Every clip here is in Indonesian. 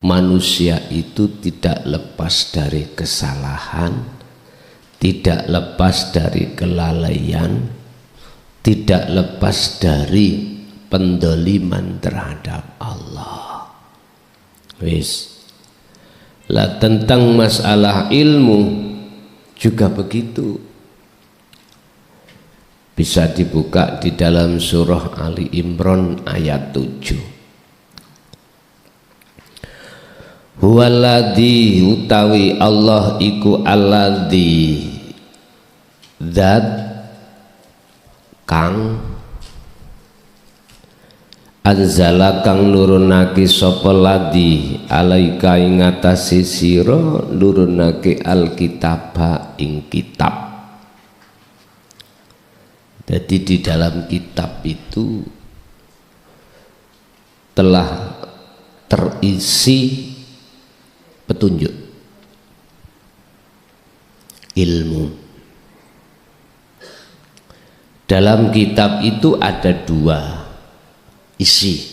manusia itu tidak lepas dari kesalahan, tidak lepas dari kelalaian, tidak lepas dari pendoliman terhadap Allah. Wis. Lah tentang masalah ilmu juga begitu. Bisa dibuka di dalam surah Ali Imran ayat 7. Huwaladzi utawi Allah iku alladzi zat kang anzala kang nurunake sapa ladzi alaika ing atase sira nurunake alkitaba ing kitab. Jadi di dalam kitab itu telah terisi petunjuk, ilmu. Dalam kitab itu ada dua isi.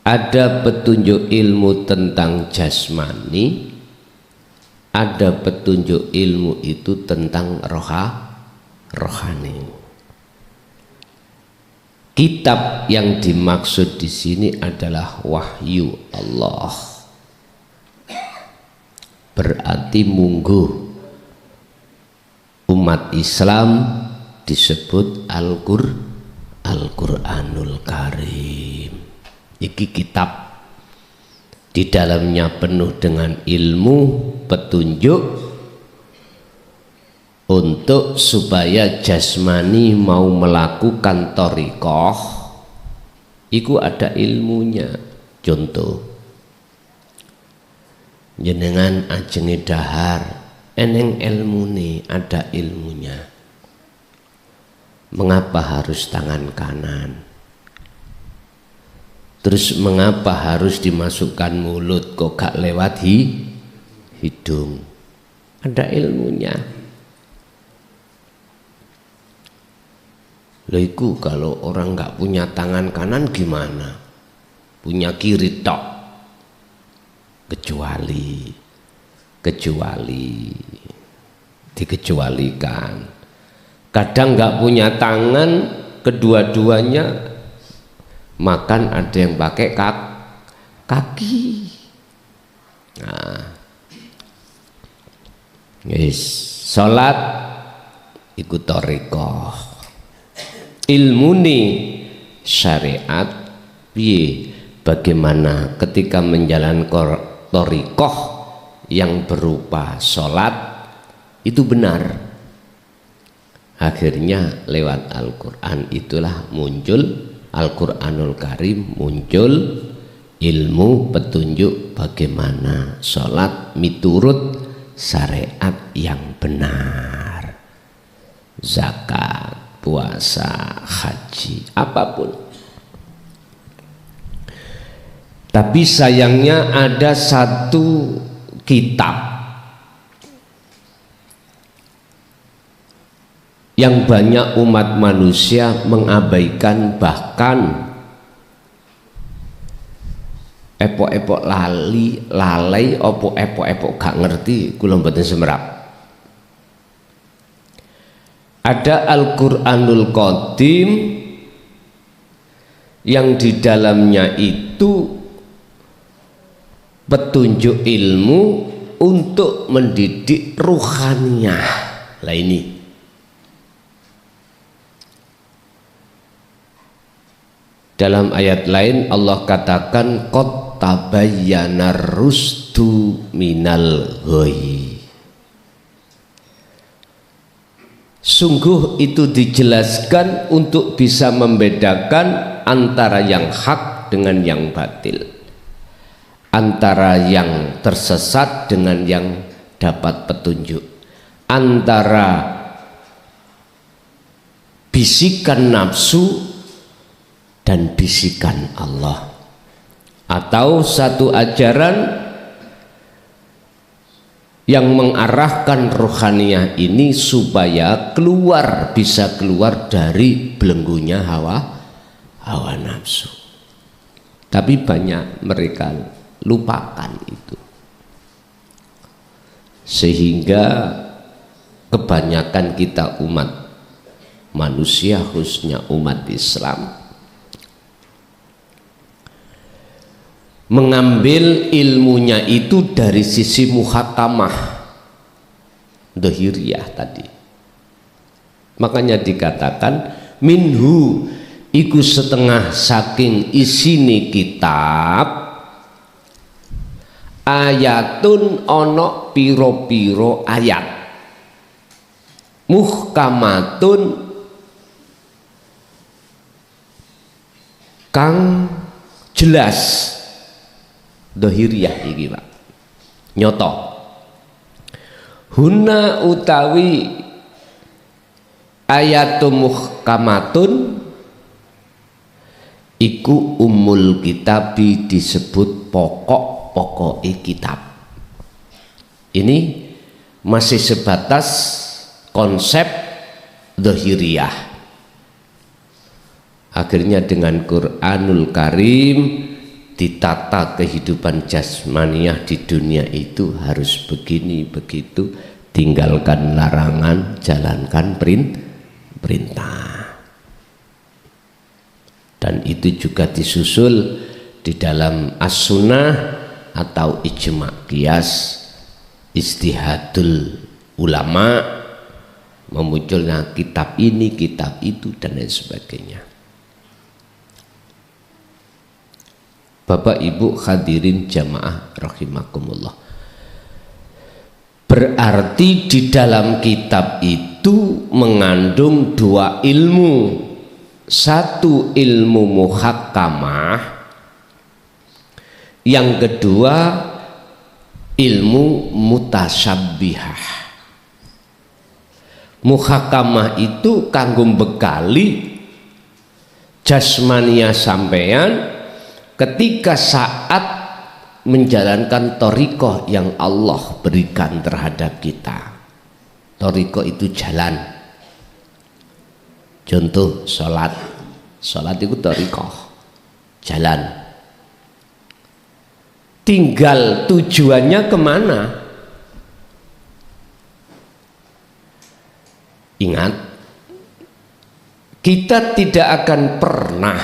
Ada petunjuk ilmu tentang jasmani, ada petunjuk ilmu itu tentang rohani. Kitab yang dimaksud di sini adalah wahyu Allah. Berarti mungguh umat Islam disebut Al-Qur'anul Karim. Iki kitab di dalamnya penuh dengan ilmu, petunjuk untuk supaya jasmani mau melakukan thariqah iku ada ilmunya. Contoh, jenengan ajenge dahar eneng ilmune, ada ilmunya. Mengapa harus tangan kanan? Terus mengapa harus dimasukkan mulut kok gak lewat hidung? Ada ilmunya. Loh iku kalau orang gak punya tangan kanan gimana? Punya kiri tok. Kecuali dikecualikan. Kadang nggak punya tangan kedua-duanya, makan ada yang pakai kaki. Nah, yes. Salat ikut thariqah. Ilmuni syariat piye, bagaimana ketika menjalankan thariqah yang berupa sholat itu benar. Akhirnya lewat Al-Quran itulah muncul Al-Quranul Karim, muncul ilmu petunjuk bagaimana sholat miturut syariat yang benar, zakat, puasa, haji, apapun. Tapi sayangnya ada satu kitab yang banyak umat manusia mengabaikan, bahkan epok-epok lalai opo epok-epok gak ngerti, kula mboten semerap. Ada Al-Qur'anul Qadim yang di dalamnya itu petunjuk ilmu untuk mendidik ruhaniyah. Lah ini dalam ayat lain Allah katakan qad tabayyana rusdu minal ghayy. Sungguh itu dijelaskan untuk bisa membedakan antara yang hak dengan yang batil, antara yang tersesat dengan yang dapat petunjuk, antara bisikan nafsu dan bisikan Allah, atau satu ajaran yang mengarahkan rohaniyah ini supaya bisa keluar dari belenggunya hawa nafsu. Tapi banyak mereka lupakan itu. Sehingga kebanyakan kita umat manusia, khususnya umat Islam, mengambil ilmunya itu dari sisi muhakamah dhahiriyah tadi. Makanya dikatakan minhu iku setengah saking isini kitab ayatun ono piro-piro ayat muhkamatun kang jelas dhahiriyah iki Pak, nyoto. Huna utawi ayatun muhkamatun iku umul kitabi, disebut pokok kitab. Ini masih sebatas konsep dhahiriyah. Akhirnya dengan Quranul Karim ditata kehidupan jasmaniah di dunia itu harus begini begitu, tinggalkan larangan, jalankan perintah. Dan itu juga disusul di dalam as-sunnah atau ijma' qiyas, istihadul ulama, memunculnya kitab ini, kitab itu, dan lain sebagainya. Bapak Ibu hadirin jamaah rahimakumullah, berarti di dalam kitab itu mengandung dua ilmu. Satu ilmu muhakkamah, yang kedua ilmu mutasabbihah. Muhakkamah itu kanggo bekali jasmania sampeyan ketika saat menjalankan thariqah yang Allah berikan terhadap kita. Thariqah itu jalan. Contoh sholat itu thariqah, jalan. Tinggal tujuannya kemana? Ingat, kita tidak akan pernah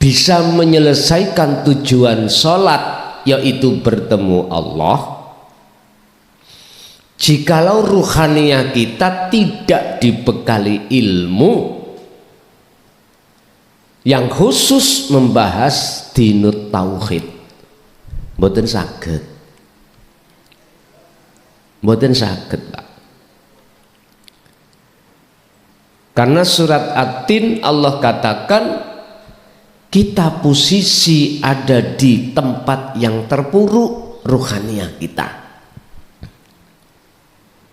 bisa menyelesaikan tujuan sholat, yaitu bertemu Allah, jikalau ruhaniyah kita tidak dibekali ilmu yang khusus membahas dinut tauhid. Mboten saged, Pak. Karena surat At-Tin Allah katakan kita posisi ada di tempat yang terpuruk ruhaniyah kita.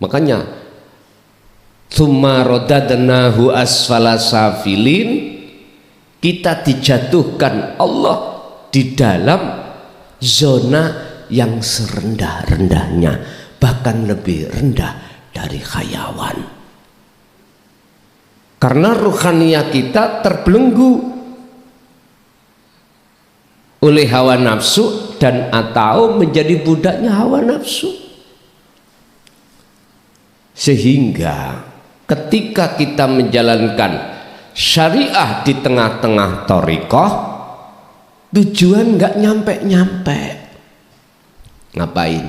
Makanya tsumma radadnahu asfala safilin, kita dijatuhkan Allah di dalam zona yang serendah-rendahnya, bahkan lebih rendah dari hayawan. Karena ruhaniyah kita terbelenggu oleh hawa nafsu dan atau menjadi budaknya hawa nafsu. Sehingga ketika kita menjalankan syariah di tengah-tengah thariqah, tujuan nggak nyampe-nyampe. Ngapain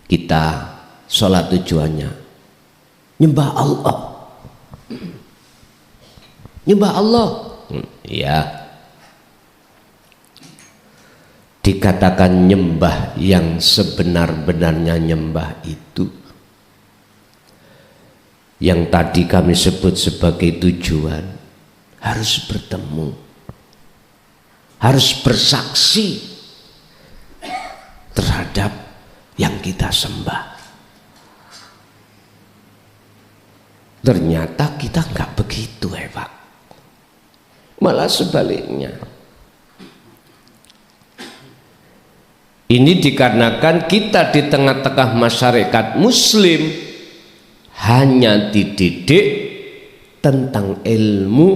kita sholat? Tujuannya nyembah Allah, nyembah Allah. Ya, dikatakan nyembah yang sebenar-benarnya nyembah itu yang tadi kami sebut sebagai tujuan, harus bertemu, harus bersaksi terhadap yang kita sembah. Ternyata kita nggak begitu, Pak. Malah sebaliknya. Ini dikarenakan kita di tengah-tengah masyarakat muslim hanya dididik tentang ilmu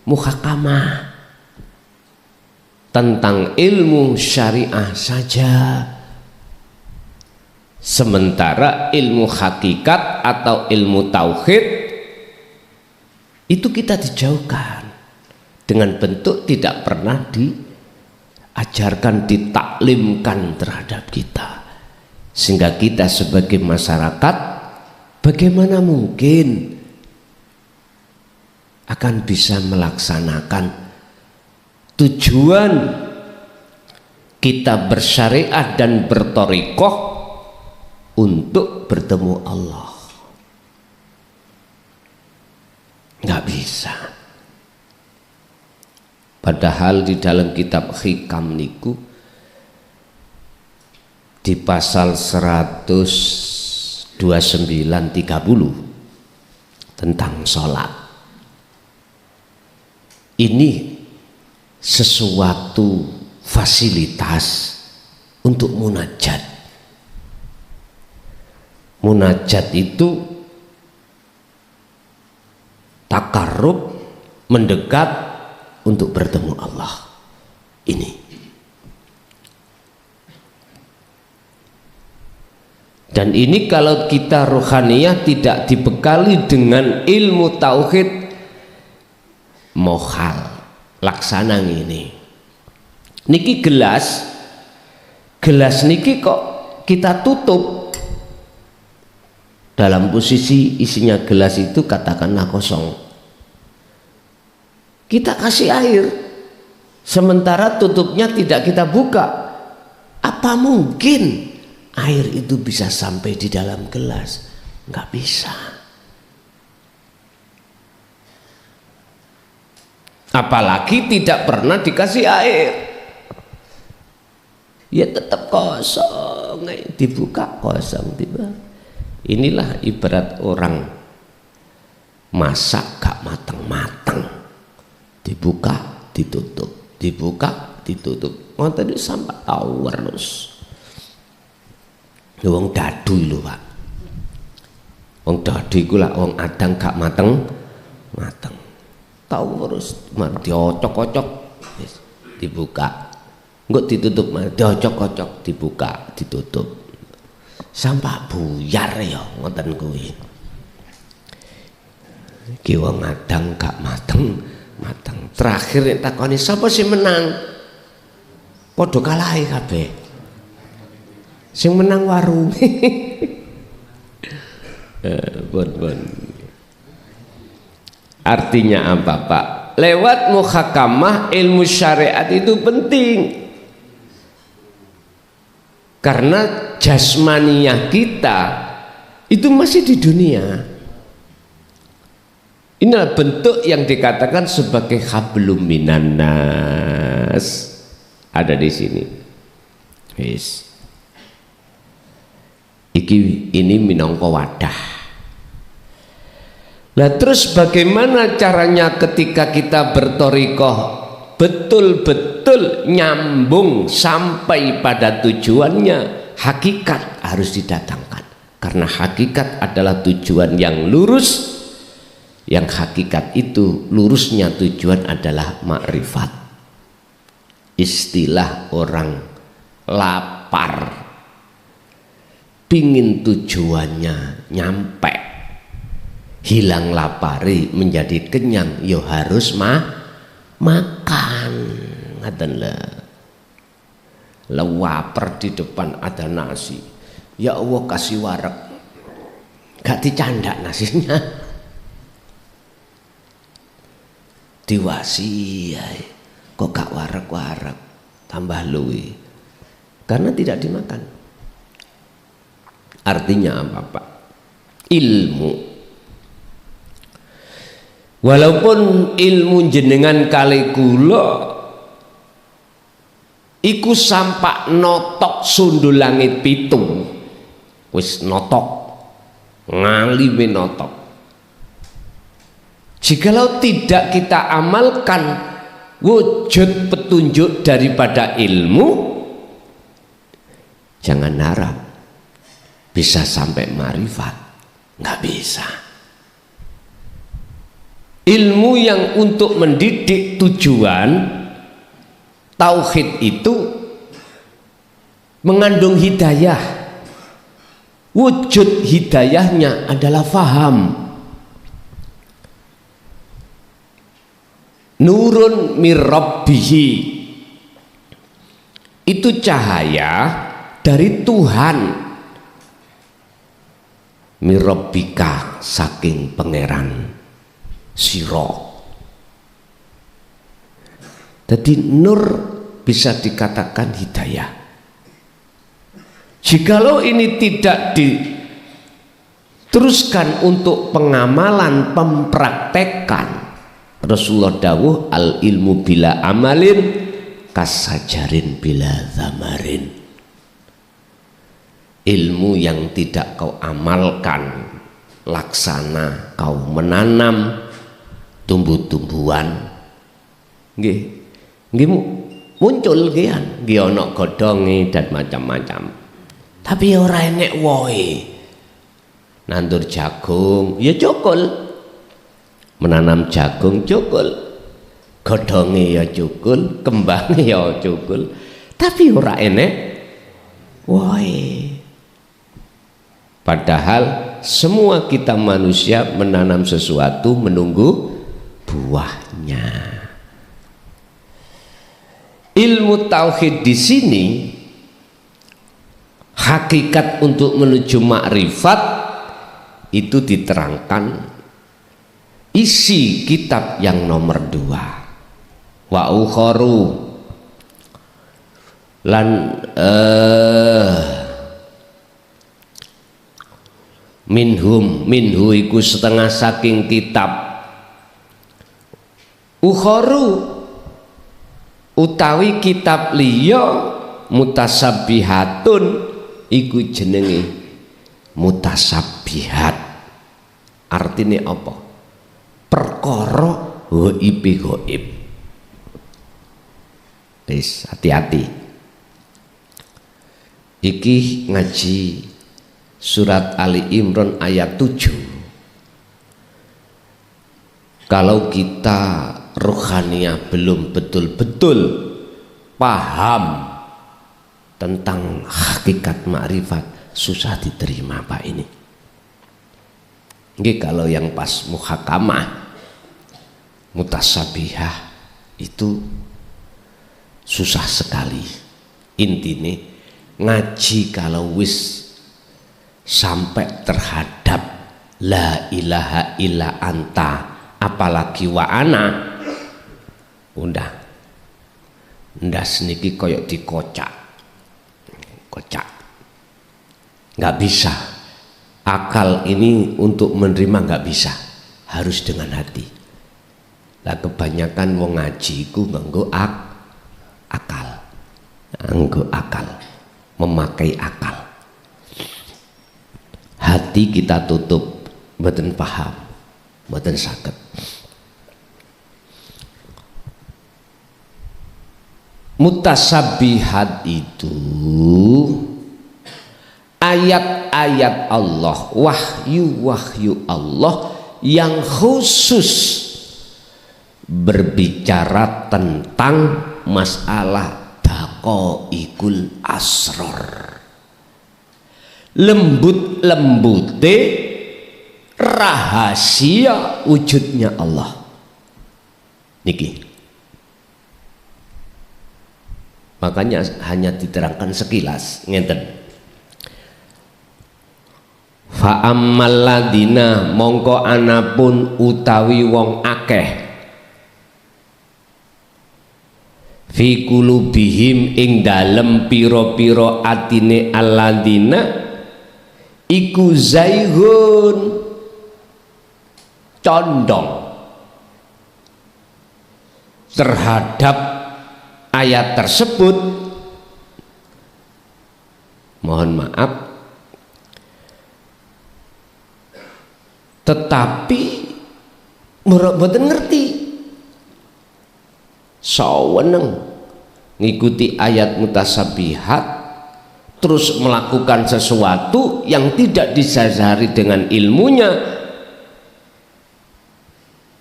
muhakamah, tentang ilmu syariah saja. Sementara ilmu hakikat atau ilmu tauhid itu kita dijauhkan dengan bentuk tidak pernah diajarkan, ditaklimkan terhadap kita, sehingga kita sebagai masyarakat bagaimana mungkin akan bisa melaksanakan tujuan kita bersyariat dan berthariqah untuk bertemu Allah. Nggak bisa. Padahal di dalam kitab Hikam niku di pasal 129-30 tentang sholat, ini sesuatu fasilitas untuk munajat. Munajat itu takarrub, mendekat untuk bertemu Allah. Ini dan ini kalau kita rohaniyah tidak dibekali dengan ilmu tauhid, mohal laksana ini. Niki gelas niki kok kita tutup dalam posisi isinya gelas itu katakanlah kosong, kita kasih air sementara tutupnya tidak kita buka, apa mungkin air itu bisa sampai di dalam gelas? Nggak bisa. Apalagi tidak pernah dikasih air, ya tetap kosong, dibuka kosong tiba. Inilah ibarat orang masak gak matang-matang, dibuka ditutup, dibuka ditutup, ngoten sampai tawar terus. Wong dadu lho Pak, wong dadu iku lak wong adang gak mateng tahu terus diocok-ocok dibuka, enggak ditutup, diocok-ocok dibuka ditutup sampai buyar ya ngoten kuwi. Iki wong adang gak mateng. Terakhir nek takoni sapa sing menang, padha kalahe kabeh. Sing menang warung. Bon. Artinya apa Pak? Lewat muhakamah ilmu syariat itu penting, karena jasmaniyah kita itu masih di dunia. Inilah bentuk yang dikatakan sebagai hablum minan nas, ada di sini. Yes. Ini minangka wadah. Nah terus bagaimana caranya ketika kita berthariqah betul-betul nyambung sampai pada tujuannya? Hakikat harus didatangkan, karena hakikat adalah tujuan yang lurus. Yang hakikat itu lurusnya tujuan adalah makrifat. Istilah orang lapar, pingin tujuannya nyampe, hilang lapari menjadi kenyang, yo harus makan. Ngaten lah, lapar di depan ada nasi, ya Allah kasih warak, gak dicandak nasinya, diwasi kok gak warak tambah luwi, karena tidak dimakan. Artinya apa Pak? Ilmu, walaupun ilmu jenengan kali kula iku sampak notok sundul langit pitu, wis notok ngalime notok. Jikalau tidak kita amalkan wujud petunjuk daripada ilmu, jangan harap bisa sampai marifat, nggak bisa. ilmu yang untuk mendidik tujuan tauhid itu mengandung hidayah. Wujud hidayahnya adalah faham. Nurun mir rabbihi, itu cahaya dari Tuhan. Mir rabbika, saking pangeran siro. Jadi nur bisa dikatakan hidayah. Jikalau ini tidak diteruskan untuk pengamalan, pempraktekan, Rasulullah dawuh al ilmu bila amalin kasajarin bila zamarin. Ilmu yang tidak kau amalkan, laksana kau menanam tumbuh-tumbuhan, nggih muncul gian, nggih ana godhonge dan macam-macam. Tapi ora enek wohe. Nandur jagung ya cukul, menanam jagung cukul, godhonge ya cukul, kembange ya cukul, tapi ora enek wohe. Padahal semua kita manusia menanam sesuatu menunggu buahnya. Ilmu tauhid di sini hakikat untuk menuju makrifat itu diterangkan isi kitab yang nomor 2. Wa ukharu lan minhu iku setengah saking kitab. Ukharu utawi kitab liya mutasabbihatun iku jenenge mutasabbihat. Artine apa? Perkara gaib. Wis hati-hati. Iki ngaji surat Ali Imran ayat 7. Kalau kita rohaniah belum betul-betul paham tentang hakikat makrifat, susah diterima Pak ini. Nggih, kalau yang pas muhakamah mutasabihah itu susah sekali. Intine ngaji kalau wis sampai terhadap la ilaha illa anta, apalagi wa ana, udah ndas niki koyok dikocak, nggak bisa. Akal ini untuk menerima nggak bisa, harus dengan hati. Lah kebanyakan wong ngaji ku nganggo akal, memakai akal. Hati kita tutup, mboten paham, mboten saged. Mutasabbihat itu ayat-ayat Allah, wahyu Allah yang khusus berbicara tentang masalah daqaiqul asrar, lembut-lembute rahasia wujudnya Allah niki. Makanya hanya diterangkan sekilas ngeten. Fa ammal ladina mongko anapun utawi wong akeh fi qulubihim ing dalem pira-pira atine alladina iku zaighun, condong terhadap ayat tersebut. Mohon maaf, tetapi mboten ngerti, saweneng ngikuti ayat mutasabbihat terus melakukan sesuatu yang tidak disadari dengan ilmunya,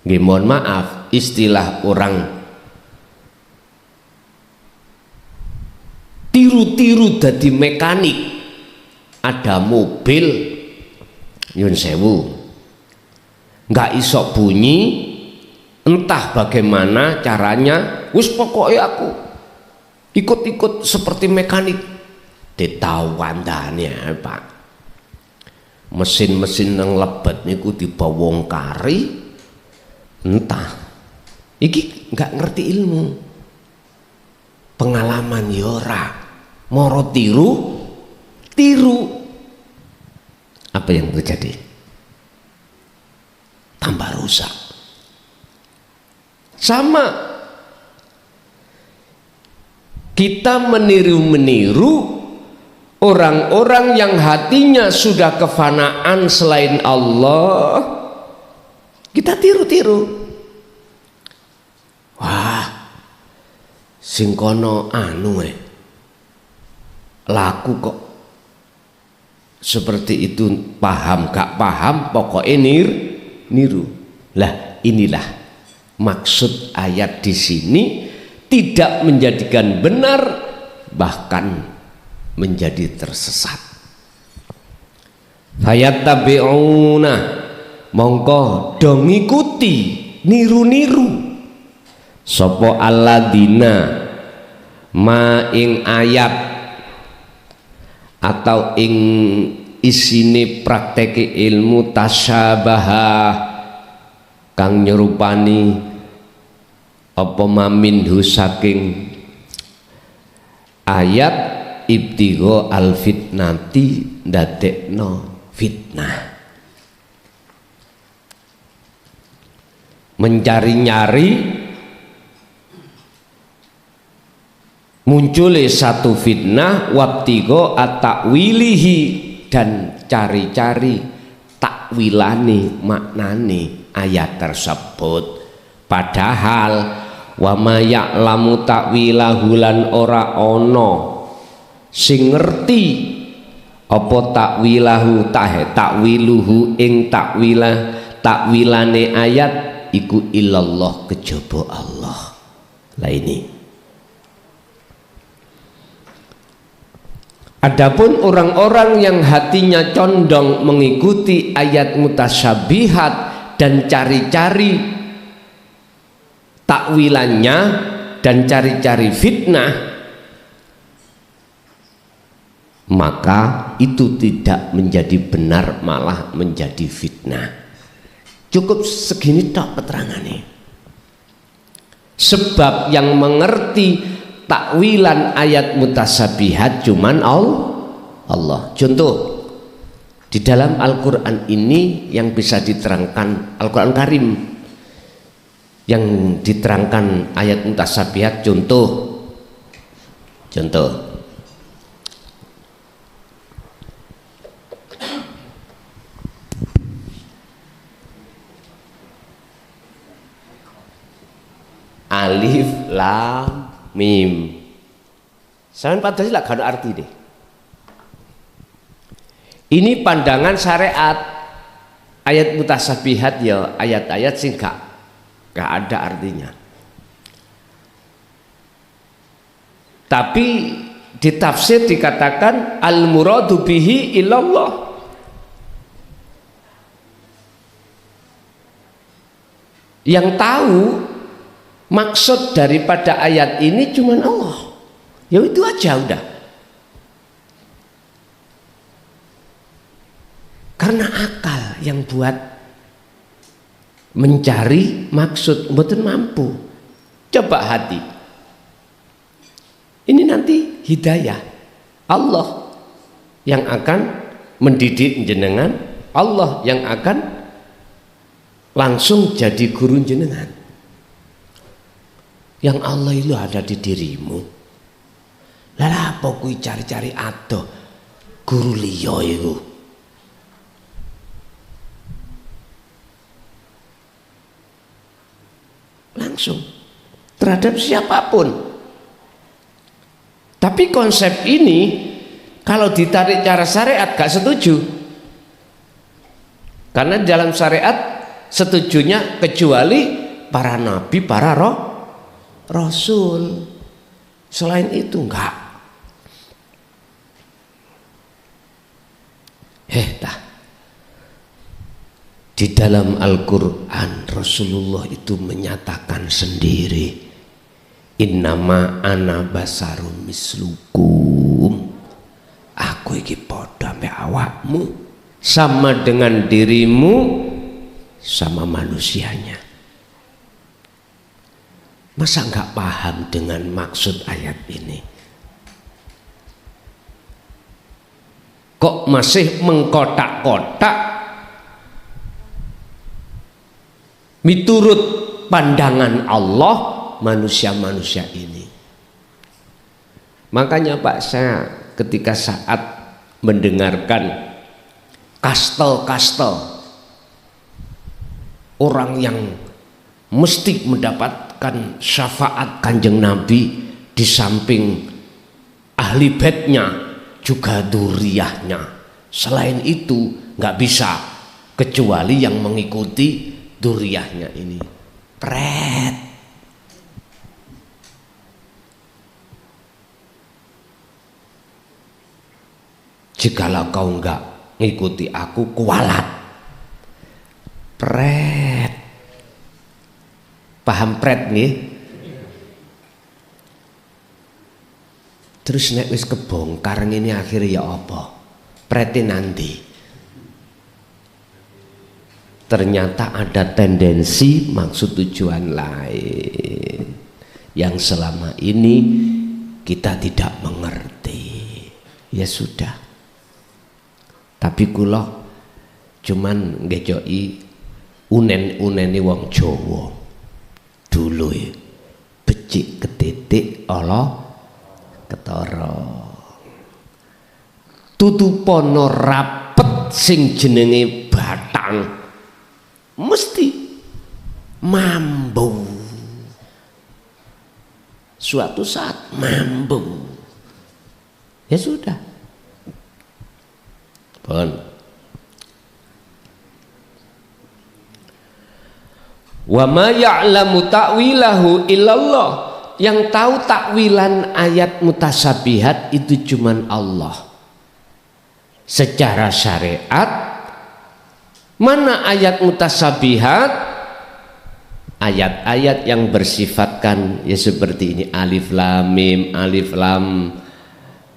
Nggih, mohon maaf, istilah orang tiru-tiru dadi mekanik, ada mobil nyun sewu nggak iso bunyi, entah bagaimana caranya, wis pokoknya aku ikut-ikut seperti mekanik. Ditawandane Pak, mesin-mesin yang lebet niku dibawongkari, entah iki nggak ngerti ilmu, pengalaman yora, moro tiru, apa yang terjadi? Tambah rusak. Sama, kita meniru-meniru orang-orang yang hatinya sudah kefanaan selain Allah, kita tiru-tiru. Wah, sing kono anu laku kok seperti itu, paham gak paham pokoknya niru. Lah inilah maksud ayat di sini, tidak menjadikan benar, bahkan menjadi tersesat. Fayattabi'una, mongko dong ngikuti, niru-niru sapa alladzina ma ing ayat atau ing isine prakteke ilmu tasyabaha kang nyerupani apa maminhu saking ayat ibtigho al fitnati, ndadekno fitnah, mencari-nyari munculnya satu fitnah, wabtigho at-takwilihi, dan cari-cari takwilane, maknane ayat tersebut. Padahal wa ma ya'lamu takwilahu, lan ora ono sing ngerti apa takwilahu, takwiluhu ing takwilane ayat iku illallah, kejaba Allah. Lah ini adapun orang-orang yang hatinya condong mengikuti ayat mutasyabihat dan cari-cari takwilannya dan cari-cari fitnah, maka itu tidak menjadi benar, malah menjadi fitnah. Cukup segini tok keterangannya. Sebab yang mengerti takwilan ayat mutasyabihat cuman Allah. Contoh, di dalam Al-Quran ini yang bisa diterangkan, Al-Quran Karim yang diterangkan ayat mutasyabihat, contoh alif lam mim, sampeyan padahal lah gak arti deh. Ini pandangan syariat. Ayat mutasyabihat ya ayat-ayat sing gak ada artinya. Tapi di tafsir dikatakan al muradu bihi illallah. Yang tahu maksud daripada ayat ini cuman Allah. Ya itu aja udah. Karena akal yang buat mencari maksud mboten mampu. Coba hati. Ini nanti hidayah Allah yang akan mendidik jenengan, Allah yang akan langsung jadi guru jenengan. Yang Allah itu ada di dirimu. Lah apa kuwi cari-cari ado guru liya iku? Langsung terhadap siapapun. Tapi konsep ini kalau ditarik cara syariat gak setuju. Karena dalam syariat setujunya kecuali para nabi, para rasul. Selain itu enggak. Di dalam Al-Quran Rasulullah itu menyatakan sendiri, innama ana basarum mislukum, aku iki padha mek awakmu, sama dengan dirimu, sama manusianya. Masa enggak paham dengan maksud ayat ini? Kok masih mengkotak-kotak miturut pandangan Allah manusia-manusia ini? Makanya Pak, saya ketika saat mendengarkan kastel-kastel orang yang mesti mendapatkan syafaat Kanjeng Nabi, di samping ahli baitnya juga dzurriyyahnya, selain itu nggak bisa kecuali yang mengikuti dzurriyyahnya ini. Pret. Jikalau kau enggak ngikuti aku, kualat. Pret. Paham pret nih? Terus nek wis kebongkar ini akhirnya ya apa? Prete nanti. Ternyata ada tendensi maksud tujuan lain yang selama ini kita tidak mengerti. Ya sudah. Tapi kula cuman ngejoki unen-uneni wong Jawa. Dulu ya becik ketitik Allah ketara. Tutupono rapet sing jenenge batang mesti mambu. Suatu saat mambu. Ya sudah. Pun. Wa ma ya'lamu ta'wilahu illallah. Yang tahu takwilan ayat mutasabihat itu cuman Allah. Secara syariat, mana ayat mutasabihat? Ayat-ayat yang bersifatkan ya seperti ini, alif lam mim, alif lam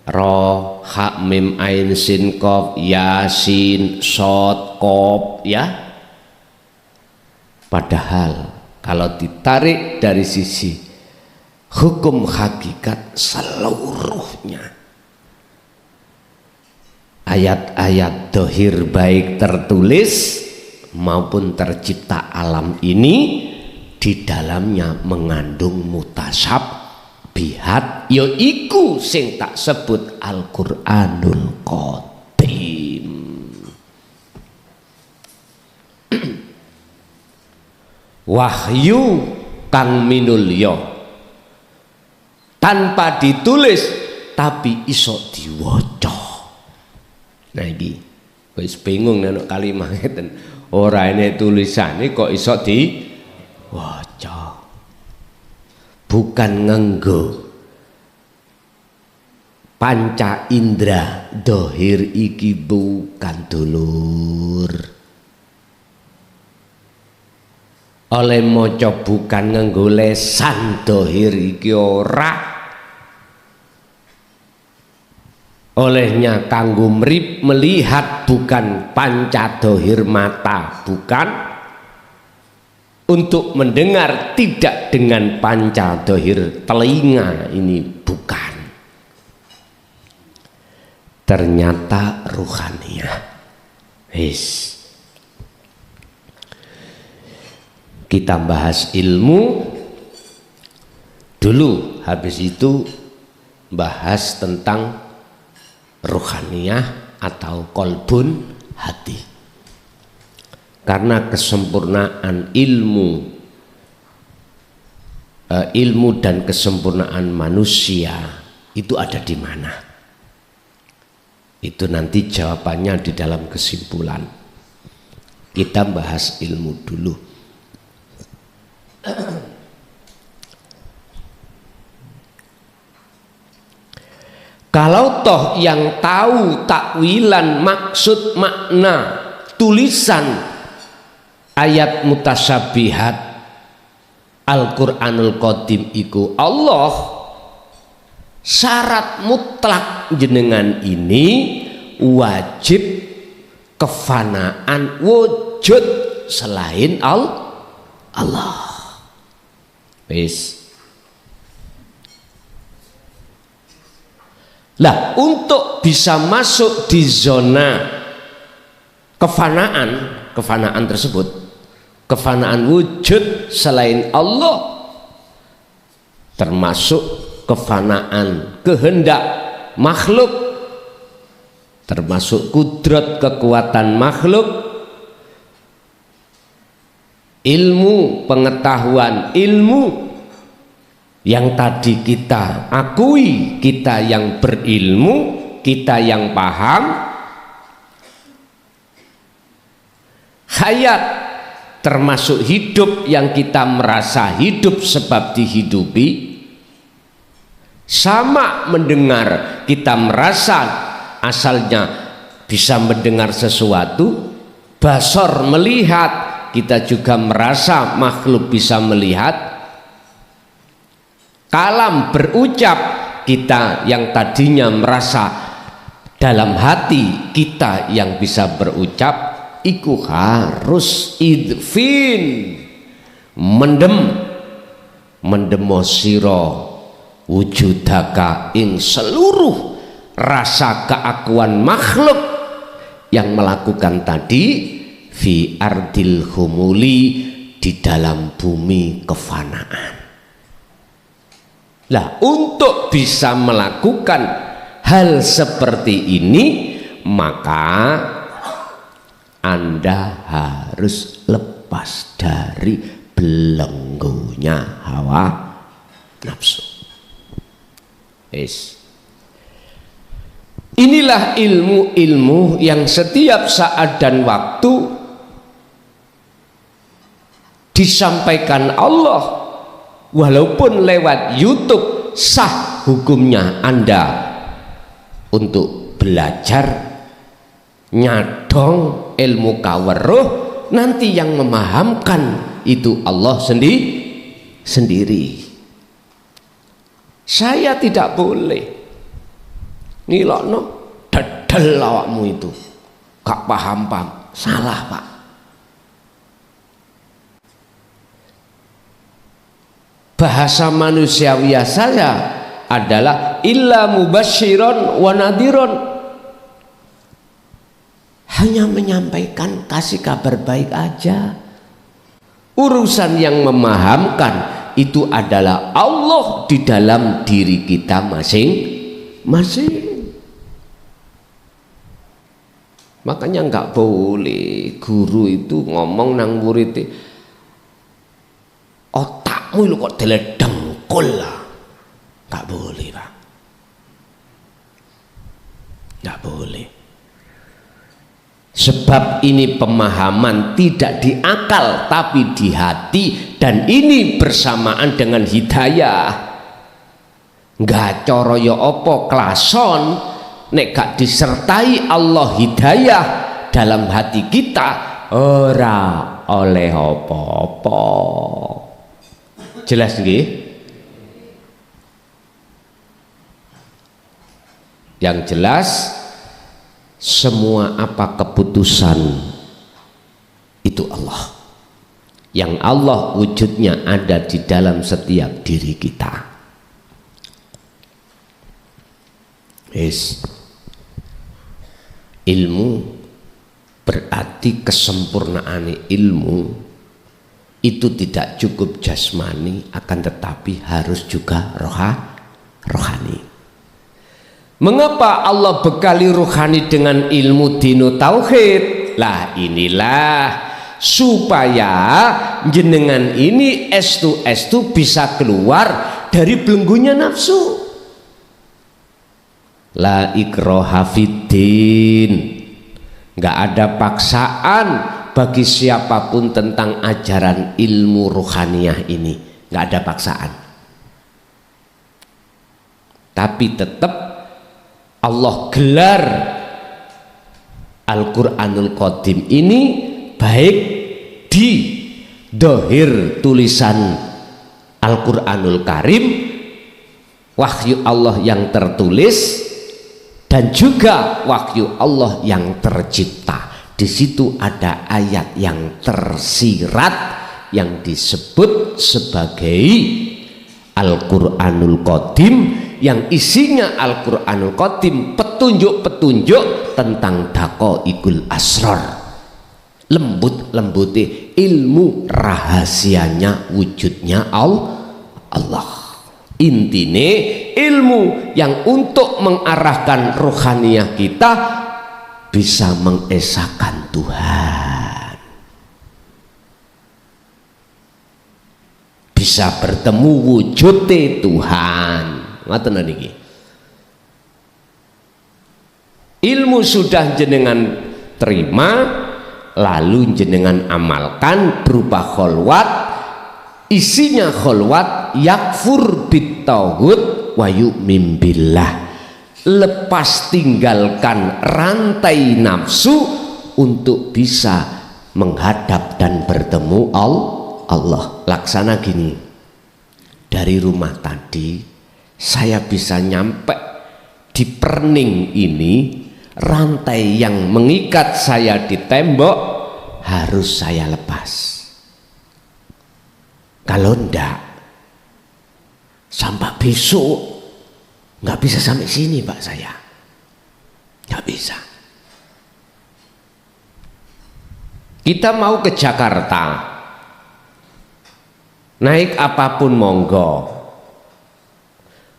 ra, ha mim ain sin qaf, yasin shad qaf, ya. Padahal kalau ditarik dari sisi hukum hakikat seluruhnya, ayat-ayat dohir baik tertulis maupun tercipta alam ini di dalamnya mengandung mutasyabihat, yaiku sing tak sebut Al-Qur'anul Qadim. Wahyu kang minulya tanpa ditulis tapi iso diwaca. Nah iki wis bingung nek kalimat ngeten, ora ene tulisane kok iso diwaca. Bukan nganggo panca indra dohir iki, bukan dulur. Oleh maca bukan nganggo lesan dohir iki ora. Olehnya kanggo melihat bukan panca dohir mata, bukan. Untuk mendengar tidak dengan panca dohir telinga, ini bukan. Ternyata ruhaniyah. Kita bahas ilmu dulu, habis itu bahas tentang ruhaniyah atau kolbun, hati. Karena kesempurnaan ilmu dan kesempurnaan manusia itu ada di mana? Itu nanti jawabannya di dalam kesimpulan. Kita bahas ilmu dulu. Kalau toh yang tahu takwilan maksud makna tulisan ayat mutasyabihat Al-Qur'anul Qadim iku Allah, syarat mutlak jenengan ini wajib kefanaan wujud selain Allah. Wis. Lah, untuk bisa masuk di zona kefanaan tersebut, kefanaan wujud selain Allah, termasuk kefanaan kehendak makhluk, termasuk kudrat kekuatan makhluk, ilmu pengetahuan ilmu yang tadi kita akui, kita yang berilmu, kita yang paham, hayat termasuk hidup yang kita merasa hidup sebab dihidupi, sama mendengar, kita merasa asalnya bisa mendengar sesuatu, basor melihat, kita juga merasa makhluk bisa melihat, kalam berucap, kita yang tadinya merasa dalam hati kita yang bisa berucap, iku harus idfin mendemo siro wujudaka ing seluruh rasa keakuan makhluk yang melakukan tadi fi ardil humuli, di dalam bumi kefanaan. Lah, untuk bisa melakukan hal seperti ini, maka Anda harus lepas dari belenggunya hawa nafsu. Yes. Inilah ilmu-ilmu yang setiap saat dan waktu disampaikan Allah. Walaupun lewat YouTube, sah hukumnya Anda untuk belajar nyadong ilmu kaweruh, nanti yang memahamkan itu Allah sendiri. Saya tidak boleh ngilokno dadal awakmu itu gak paham, salah Pak. Bahasa manusiawiya saya adalah illa mubasyiron wa nadhiron, hanya menyampaikan kasih kabar baik aja. Urusan yang memahamkan itu adalah Allah di dalam diri kita masing-masing. Makanya nggak boleh guru itu ngomong nang murid, otakmu lu kok deledengkul lah. Nggak boleh Pak, nggak boleh. Sebab ini pemahaman tidak di akal tapi di hati, dan ini bersamaan dengan hidayah. Nggak coro yo opo klason nek gak disertai Allah hidayah dalam hati kita, ora oleh opo-opo. Jelas nggih? Yang jelas, semua apa keputusan itu Allah. Yang Allah wujudnya ada di dalam setiap diri kita. Yes. Ilmu berarti kesempurnaan ilmu itu tidak cukup jasmani, akan tetapi harus juga rohani. Mengapa Allah bekali rohani dengan ilmu dino tauhid? Lah inilah supaya jenengan ini estu bisa keluar dari belenggunya nafsu. La ikraha fiddin, nggak ada paksaan bagi siapapun tentang ajaran ilmu ruhaniyah ini, nggak ada paksaan. Tapi tetap Allah gelar Al-Quranul Qadim ini baik di dohir tulisan Al-Quranul Karim, wahyu Allah yang tertulis, dan juga wahyu Allah yang tercipta. Di situ ada ayat yang tersirat yang disebut sebagai Al-Quranul Qadim, yang isinya Al-Quranul Qadim petunjuk-petunjuk tentang daqaiqul asrar, lembut-lembutnya ilmu rahasianya wujudnya Allah. Intine ilmu yang untuk mengarahkan rohaniyah kita bisa mengesahkan Tuhan, bisa bertemu wujudnya Tuhan. Ngoten niki. Ilmu sudah jenengan terima, lalu jenengan amalkan berupa kholwat. Isinya kholwat yakfur bittauhid wa yu'min billah. Lepas tinggalkan rantai nafsu untuk bisa menghadap dan bertemu Allah. Laksana gini, dari rumah tadi saya bisa nyampe di perning ini, rantai yang mengikat saya di tembok harus saya lepas. Kalau enggak, sampai besok nggak bisa sampai sini Pak, saya nggak bisa. Kita mau ke Jakarta, naik apapun monggo,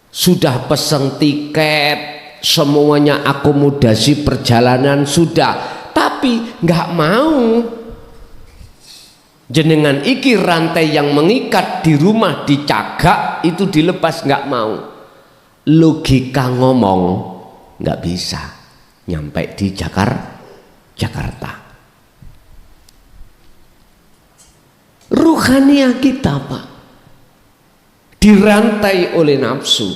sudah pesen tiket, semuanya akomodasi perjalanan sudah, tapi nggak mau. Jenengan iki rantai yang mengikat di rumah dicagak itu dilepas, nggak mau. Logika ngomong nggak bisa nyampe di Jakarta. Ruhaniyah kita Pak dirantai oleh nafsu.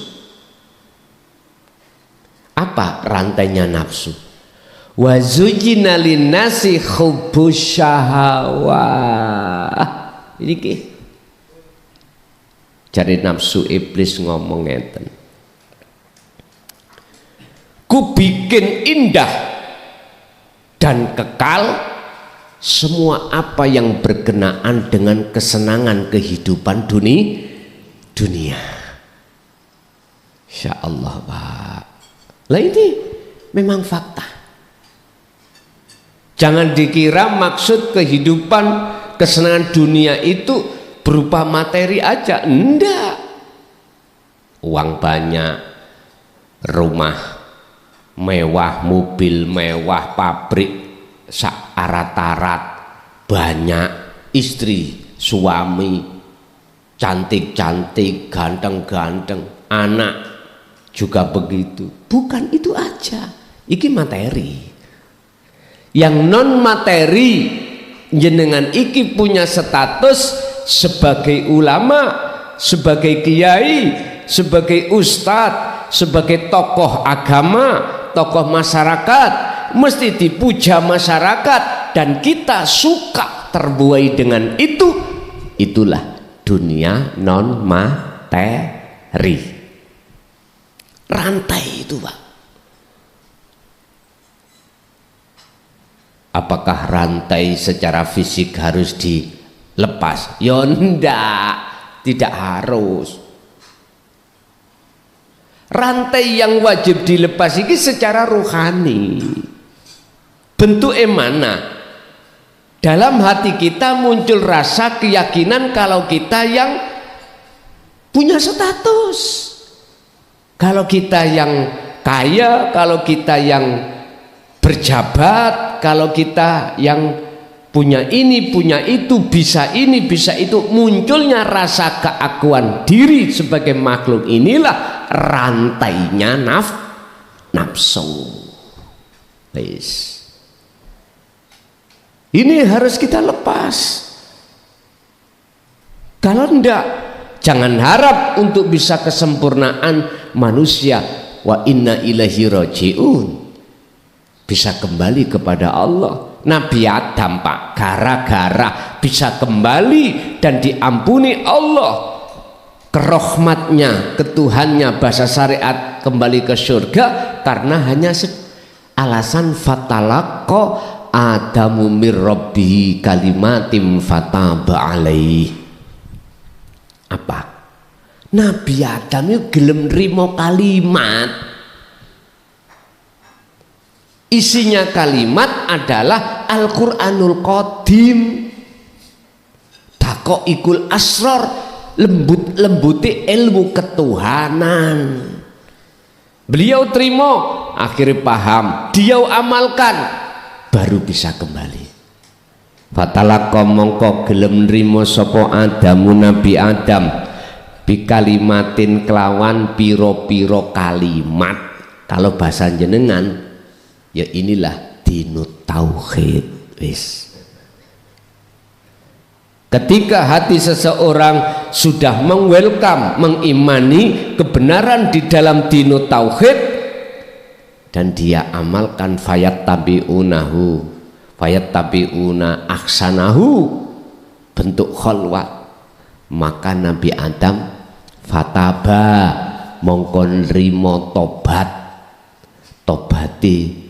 Apa rantainya nafsu? Wa zuyyina linnasi hubbus syahawah. Ini ki cari nafsu iblis ngomong ngeten. Ku bikin indah dan kekal semua apa yang berkenaan dengan kesenangan kehidupan dunia. Insya Allah Pak. Lah ini memang fakta. Jangan dikira maksud kehidupan kesenangan dunia itu berupa materi aja. Enggak. Uang banyak, rumah mewah, mobil mewah, pabrik arat-arat, banyak istri, suami cantik-cantik, ganteng-ganteng, anak juga begitu. Bukan itu aja, iki materi. Yang non materi, jenengan iki punya status sebagai ulama, sebagai kiai, sebagai ustadz, sebagai tokoh agama, tokoh masyarakat, mesti dipuja masyarakat, dan kita suka terbuai dengan itu. Itulah dunia non materi. Rantai itu Pak. Apakah rantai secara fisik harus dilepas? Ya enggak, tidak harus. Rantai yang wajib dilepas ini secara rohani. Bentuknya mana? Dalam hati kita muncul rasa keyakinan kalau kita yang punya status, kalau kita yang kaya, kalau kita yang berjabat, kalau kita yang punya ini, punya itu, bisa ini, bisa itu, munculnya rasa keakuan diri sebagai makhluk. Inilah rantainya nafsu. Ini harus kita lepas. Kalau enggak, jangan harap untuk bisa kesempurnaan manusia wa inna ilaihi rajiun, bisa kembali kepada Allah. Nabi Adam Pak, gara-gara bisa kembali dan diampuni Allah, kerahmatnya, ketuhannya, bahasa syariat kembali ke surga karena hanya alasan fatalaqqa Adamu mir rabbihi kalimatim fataba alaih. Apa? Nabi Adam itu gelem nrimo kalimat. Isinya kalimat adalah Al-Qur'anul Qadim, daqaiqul asrar, lembut-lembuti ilmu ketuhanan. Beliau terima, akhirnya paham, dia amalkan, baru bisa kembali. Fatalaqqa mongko gelem nrimo sapa Adamu Nabi Adam bi kalimatin kelawan piro-piro kalimat. Kalau bahasa jenengan ya inilah dinut tauhid wis. Ketika hati seseorang sudah mengwelcome, mengimani kebenaran di dalam dinut tauhid dan dia amalkan fayattabi'una ahsanahu, bentuk khalwat, maka Nabi Adam fataba mongkon rimo tobati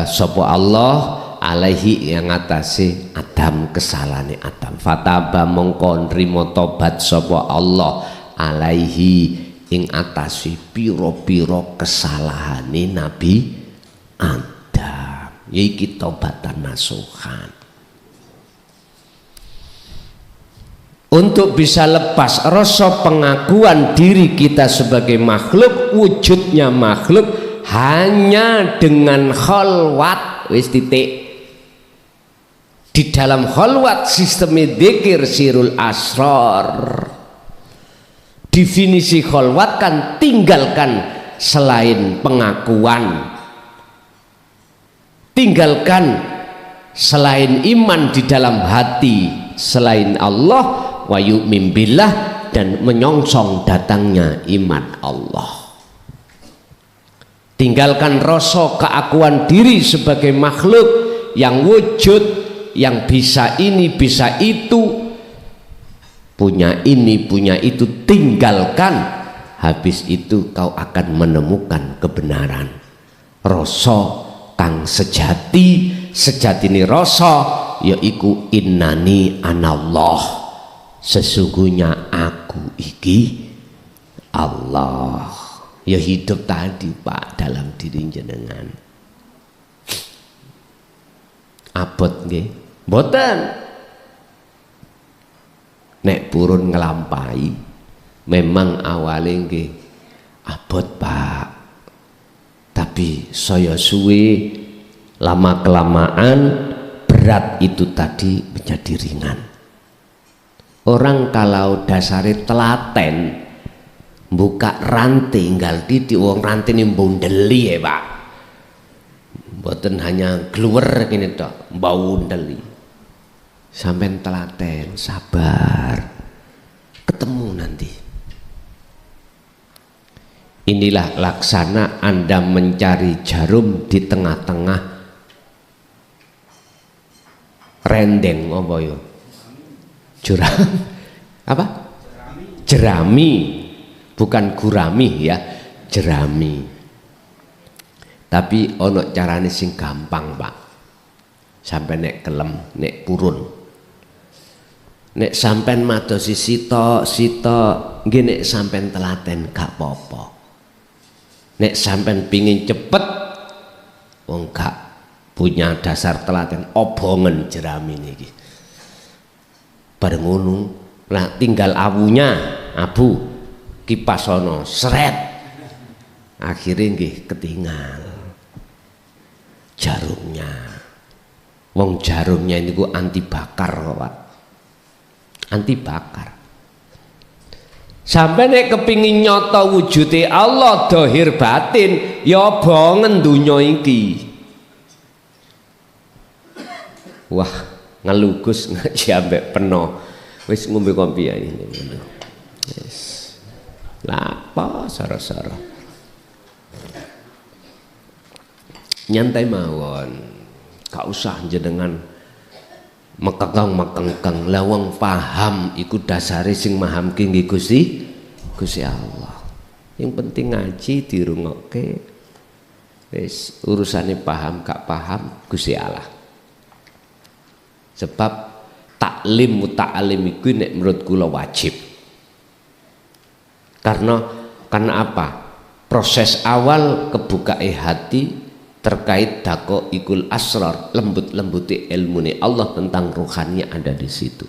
sapa Allah alaihi yang atase Adam, kesalahane Adam. Fataba mongko nrimo tobat sapa Allah alaihi ing atase pira-pira kesalahane Nabi Adam. Iki tobatan nasuhan. Untuk bisa lepas rasa pengakuan diri kita sebagai makhluk, wujudnya makhluk hanya dengan khalwat, wis titik. Di dalam khalwat sistem dzikir sirul asrar. Definisi khalwat kan tinggalkan selain pengakuan, tinggalkan selain iman di dalam hati selain Allah, wa yu'min billah, dan menyongsong datangnya iman Allah. Tinggalkan rasa keakuan diri sebagai makhluk yang wujud, yang bisa ini bisa itu, punya ini punya itu, tinggalkan. Habis itu kau akan menemukan kebenaran. Rasa kang sejati ini rasa yaiku innani anallah, sesungguhnya aku iki Allah. Ya hidup tadi Pak dalam diri jenengan. Abot nggih? Mboten. Nek purun ngelampai memang awalnya nggih abot Pak. Tapi saya suwe lama kelamaan berat itu tadi menjadi ringan. Orang kalau dasare telaten buka rantai tinggal di wong rantai ini bundeli ya Pak, mboten hanya gluwer gini tok bundeli. Sampai telaten, sabar, ketemu nanti. Inilah laksana Anda mencari jarum di tengah-tengah rendeng apa yo? Jurang apa? Jerami. Bukan gurami ya, jerami. Tapi ono carane sing gampang Pak. Sampai nek kelem, nek purun. Nek sampean madosi sitok, nggih nek sampean telaten gak apa-apa. Nek sampean pingin cepet, wong gak punya dasar telaten, obongen jerami niki. Bareng ngono, lah tinggal awunya, abu. Kipas ono seret, akhirnya nggih ketinggal jarumnya. Wong jarumnya ini ku anti bakar Pak, anti bakar. Sampai nek kepingin nyoto wujude Allah dohir batin ya bongen dunya iki. Wah, ngelugus ngaji ambek peno. Wis ngombe kopi ae ini. Wis. Lapo sara-sara. Nyantai mawon. Gak usah jenengan mekeng-mekeng lawang paham iku dasare sing mahamke nggih Gusti Allah. Yang penting ngaji dirungokke. Wis urusane paham gak paham Gusti Allah. Sebab taklim muta'alim iku nek menurut kula wajib. Karena apa? Proses awal kebukae hati terkait dako ikul asrar, lembut-lembuti ilmune Allah tentang ruhani ada di situ.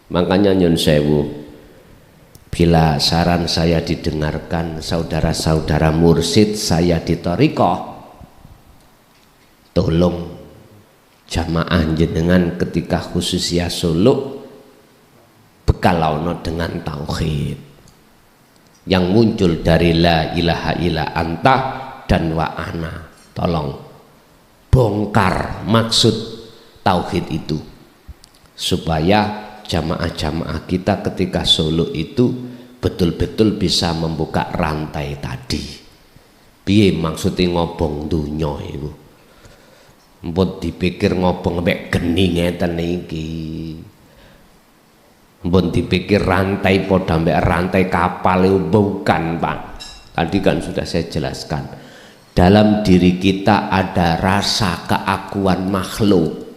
Makanya nyun sewu, bila saran saya didengarkan saudara-saudara mursid saya di thariqah, tolong jamaah jenengan ketika khususnya Solo bekalauno dengan tauhid yang muncul dari la ilaha illa anta dan wa ana. Tolong bongkar maksud tauhid itu supaya jamaah-jamaah kita ketika Solo itu betul-betul bisa membuka rantai tadi. Piye maksudnya ngobong dunya itu? Mbok dipikir ngobong mbek geni ngeten iki. Mbok dipikir rantai padha mbek rantai kapal itu bukan, Pak. Tadi kan sudah saya jelaskan. Dalam diri kita ada rasa keakuan makhluk.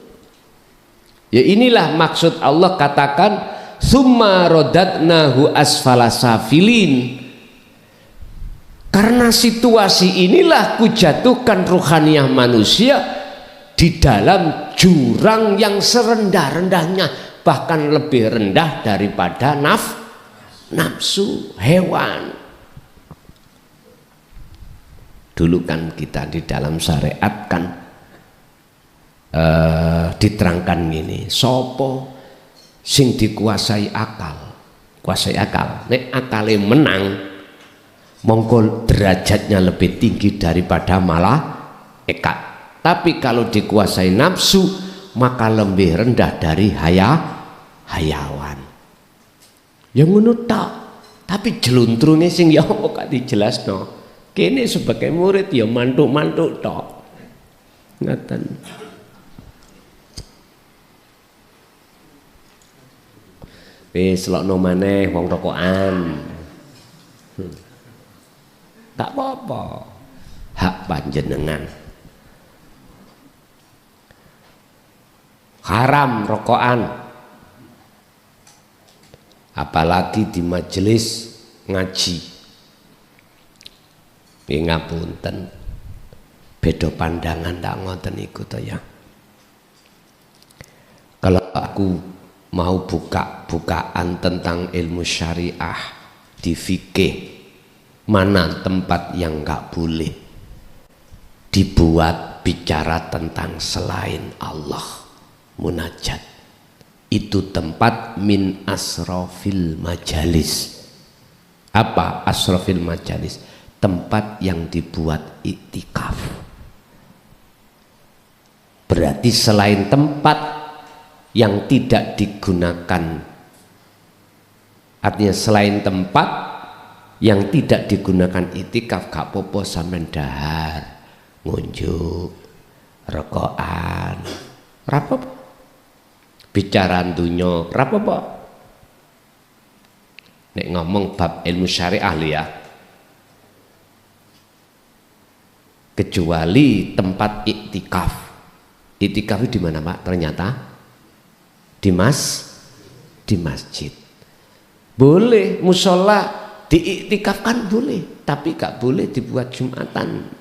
Ya inilah maksud Allah katakan summa rodatnahu asfala safilin. Karena situasi inilah kujatuhkan ruhaniyah manusia di dalam jurang yang serendah-rendahnya, bahkan lebih rendah daripada nafsu hewan. Dulu kan kita di dalam syariat kan diterangkan gini, sopo sing dikuasai akal, kuasai akal. Nek akale menang, mongko derajatnya lebih tinggi daripada malaikat. Tapi kalau dikuasai nafsu, maka lebih rendah dari hayawan. Yang ngono tok. Tapi jeluntrunge sing ya apa gak dijelasno. Kene sebagai murid ya mantuk-mantuk tok. Ngaten. Wis lokno maneh wong rokokan. Tak apa-apa. Hak panjenengan. Haram rokokan. Apalagi di majelis ngaji. Ngapunten, beda pandangan tak ngoten iku to ya. Kalau aku mau buka-bukaan tentang ilmu syariah di fikih, mana tempat yang nggak boleh dibuat bicara tentang selain Allah, munajat. Itu tempat min asrofil majalis. Apa asrofil majalis? Tempat yang dibuat iktikaf. Berarti selain tempat yang tidak digunakan, artinya selain tempat yang tidak digunakan iktikaf, gak popo sampean dahar, ngunjuk, rokokan, rapopo, bicara dunya, rapopo. Nek ngomong bab ilmu syariah ya. Kecuali tempat iktikaf. Iktikaf itu di mana, Pak? Ternyata di masjid. Boleh musola diiktikafkan boleh, tapi gak boleh dibuat Jumatan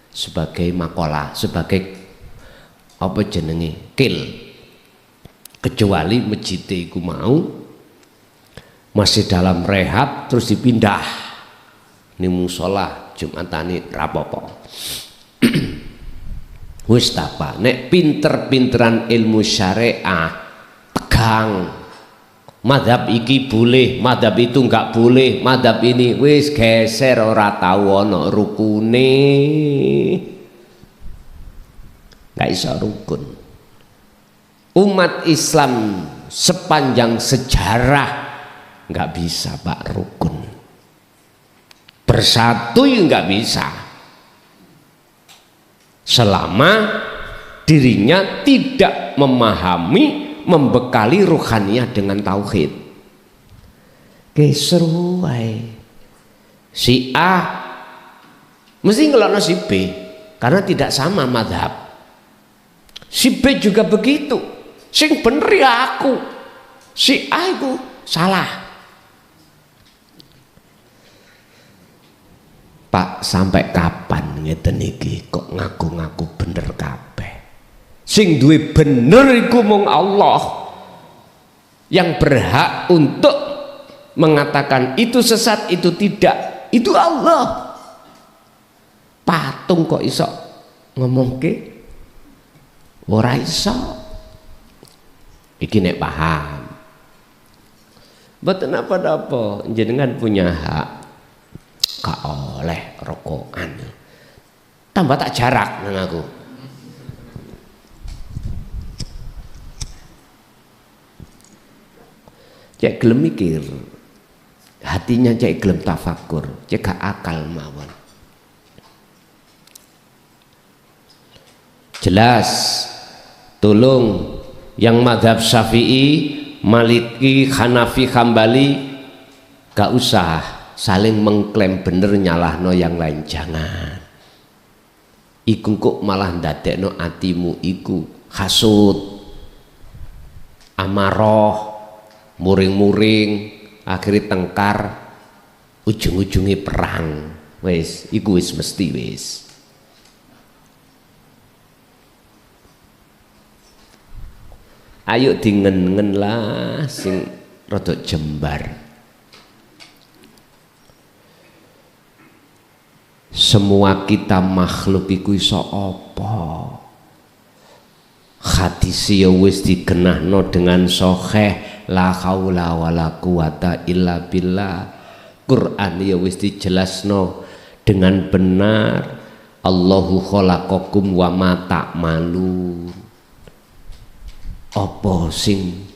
sebagai makola, sebagai apa jenenge kil. Kecuali masjid iku mau masih dalam rehab terus dipindah ini musola Jumatane rapopo. Wis tapa nek pinter-pinteran ilmu syariah tegang madhab iki boleh, madhab itu enggak boleh, madhab ini wis geser ora tau ana rukune, enggak iso rukun. Umat Islam sepanjang sejarah enggak bisa Pak rukun, bersatu ya enggak bisa selama dirinya tidak memahami, membekali ruhaniyah dengan tauhid. Seru wae. Si A mesti ngelokno si B karena tidak sama madhab. Si B juga begitu. Sing bener ya aku. Si A itu salah. Pak, sampai kapan ngeten iki kok ngaku-ngaku bener kabeh? Sing duwe bener iku mung Allah, yang berhak untuk mengatakan itu sesat itu tidak, itu Allah. Patung kok iso ngomongke ora iso. Iki nek paham mboten apa-apa, jenengan punya hak gak oleh rokokan tambah tak jarak nang aku. Cek gelem mikir, hatinya cek gelem tafakur, cek gak akal mawon. Jelas, tolong yang madhab Syafi'i, Maliki, Hanafi, Hambali gak usah saling mengklaim bener nyalahno yang lain, jangan. Iku kok malah ndadekno atimu iku hasud, amaroh, muring-muring, akhirnya tengkar, ujung-ujungnya perang. Wis, iku wis mesti wis. Ayo dingen-ngen lah sing rada jembar. Semua kita makhluk iku iso apa? Hadis ya wis digenahno dengan sahih, la haula wala quwata illa billah. Quran ya wis dijelasno dengan benar, Allahu khalaqakum wa ma ta'malun. Apa sing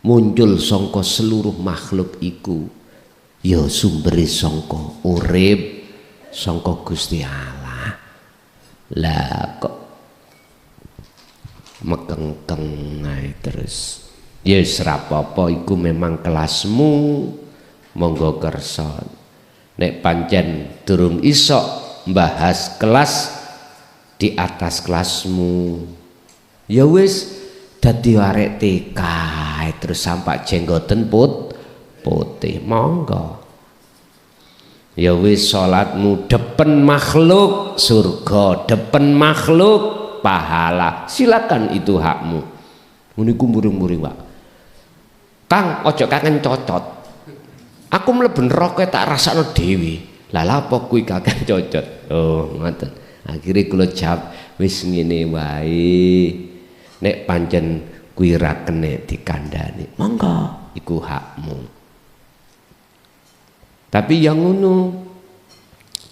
muncul sangka seluruh makhluk iku ya sumbere sangka urip sangka Gusti Allah. Lah kok mekengkeng ae terus. Ya wis ra apa-apa, iku memang kelasmu, monggo kersa. Nek pancen durung iso mbahas kelas di atas kelasmu, ya wis dadi arek TK terus sampai jenggoten putih, monggo. Ya wis salatmu depen makhluk surga, depen makhluk pahala, silakan, itu hakmu. Muniku muring-muring Pak. Kang, ojo kangen cocot. Aku mlebu neraka tak rasakno dhewe. Lah lha apa kuwi kakek cocot? Oh, ngoten. Akhire kula jawab, wis ngene wae. Nek pancen kuwi ra kene dikandani, monggo, iku hakmu. Tapi yang ngono,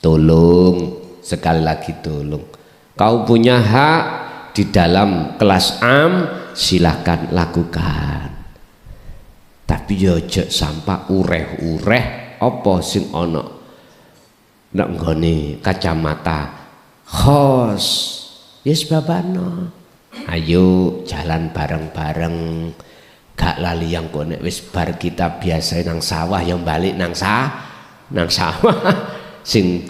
tolong, sekali lagi tolong, kau punya hak di dalam kelas am, silahkan lakukan. Tapi yo aja sampai ureh-ureh apa sing ana nek nggone kacamata khos. Yes babano. Ayo jalan bareng-bareng, gak lali yang kok nek wis bar kita biasa nang sawah yang balik nang sawah. Sing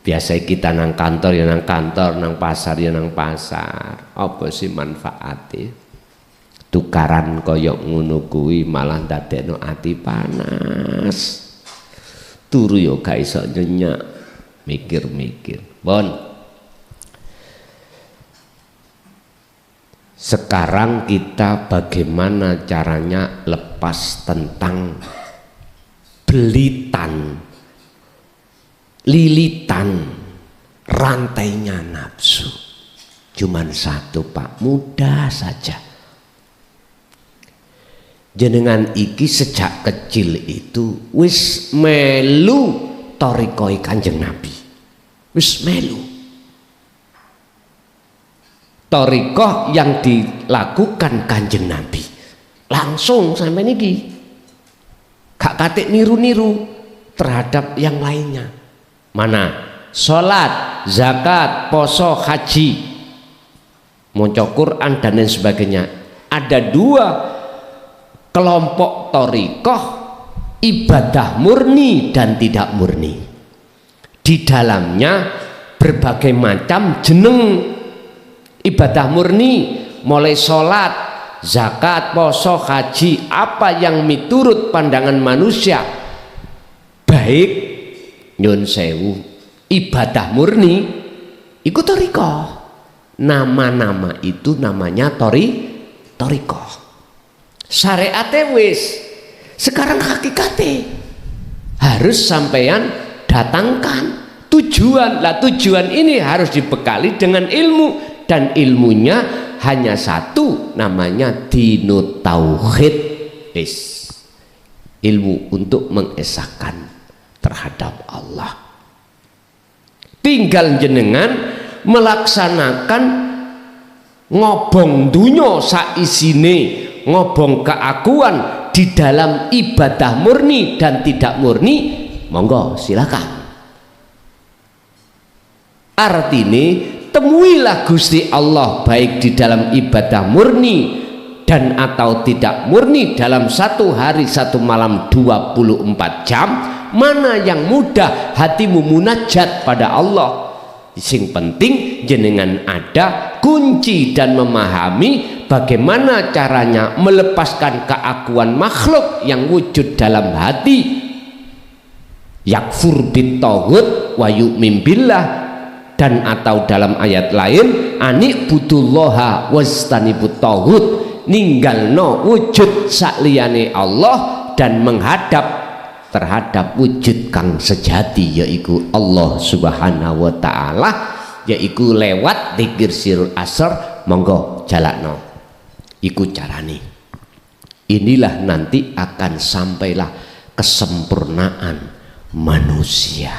biasa kita nang kantor ya nang kantor, nang pasar ya nang pasar. Apa sih manfaate? Tukaran koyok ngono kuwi malah ndadekno ati panas. Turu yo gak iso nyenyak, mikir-mikir. Bon. Sekarang kita bagaimana caranya lepas tentang belitan, lilitan, rantainya nafsu. Cuman satu Pak, mudah saja. jenengan iki sejak kecil itu wis melu torikoi Kanjeng Nabi, wis melu torikoh yang dilakukan Kanjeng Nabi langsung sampai niki, gak katik niru-niru terhadap yang lainnya. Mana sholat, zakat, poso, haji, maca Quran dan lain sebagainya. Ada dua kelompok torikoh, ibadah murni dan tidak murni. Di dalamnya berbagai macam jeneng ibadah murni, mulai sholat, zakat, poso, haji, apa yang miturut pandangan manusia baik, nyun sewu, ibadah murni ikut torikoh. Nama-nama itu namanya torikoh. Syariate wis, sekarang hakikate harus sampeyan datangkan tujuan. Lah tujuan ini harus dibekali dengan ilmu, dan ilmunya hanya satu, namanya dinut tauhid, ilmu untuk mengesahkan terhadap Allah. Tinggal jenengan melaksanakan ngobong dunyo saisine, ngobong keakuan di dalam ibadah murni dan tidak murni, monggo silakan. Artine temuilah Gusti Allah baik di dalam ibadah murni dan atau tidak murni dalam satu hari satu malam 24 jam, mana yang mudah hatimu munajat pada Allah. Sing penting jenengan ada kunci dan memahami bagaimana caranya melepaskan keakuan makhluk yang wujud dalam hati, yakfur bit taghut wa yu'min billah, dan atau dalam ayat lain ani'budullaha wastanibut taghut, ninggalno wujud sakliyane Allah dan menghadap terhadap wujud kang sejati, yaitu Allah subhanahu wa ta'ala, yaitu lewat dzikir sirul asr. Monggo jalakno iku carane. Inilah nanti akan sampailah kesempurnaan manusia.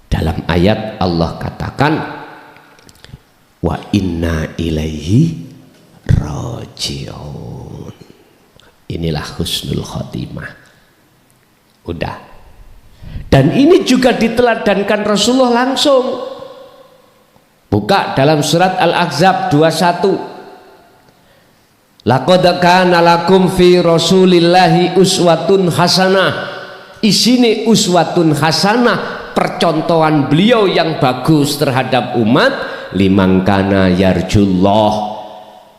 Dalam ayat Allah katakan wa inna ilaihi rajiun. Inilah husnul khotimah. Udah. Dan ini juga diteladankan Rasulullah langsung. Buka dalam surat Al-Ahzab 21. Laqad kana lakum fi Rasulillahi uswatun hasanah. Isine uswatun hasanah, percontohan beliau yang bagus terhadap umat, liman kana yarjullah.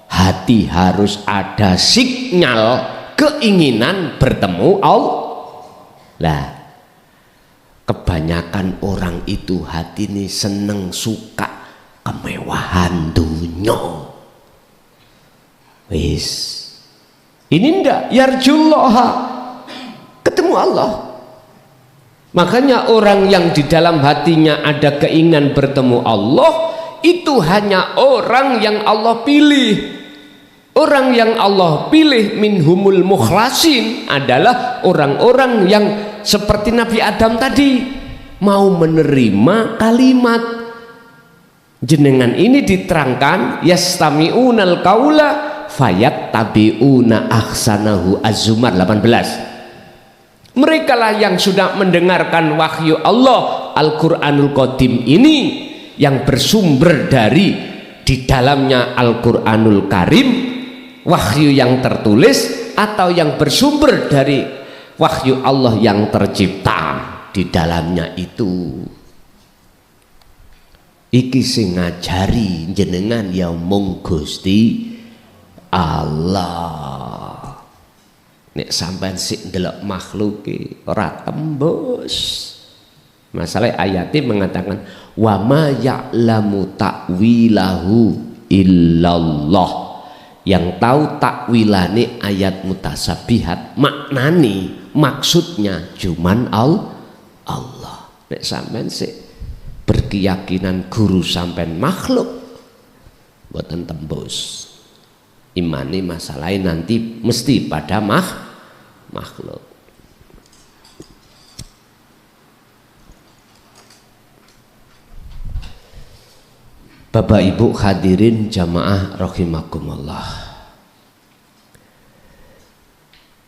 Hati harus ada sinyal keinginan bertemu Allah. Lah, kebanyakan orang itu hati ini seneng, suka kemewahan dunia. Wis, ini ndak yarjullah, ketemu Allah. Makanya orang yang di dalam hatinya ada keinginan bertemu Allah, itu hanya orang yang Allah pilih. Orang yang Allah pilih minhumul mukhlasin adalah orang-orang yang seperti Nabi Adam tadi, mau menerima kalimat jenengan ini. Diterangkan yastami'unal qaula fayattabi'una ahsanahu, Az-Zumar 18. Mereka lah yang sudah mendengarkan wahyu Allah Al-Quranul Qadim ini, yang bersumber dari di dalamnya Al-Quranul Karim, wahyu yang tertulis, atau yang bersumber dari wahyu Allah yang tercipta di dalamnya itu. Iki sing ngajari jenengan ya mung Gusti Allah. Nek sampean sik ndelok makhluke ora tembus. Masalah ayatnya mengatakan wa ma ya'lamu ta'wilahu illallah. Yang tahu takwilane ayat mutasabihat, maknani maksudnya cuman Allah. Nek sampean sik berkeyakinan guru sampean makhluk, mboten tembus. imani masalahnya nanti mesti pada makhluk. Bapak Ibu hadirin jamaah rahimakumullah,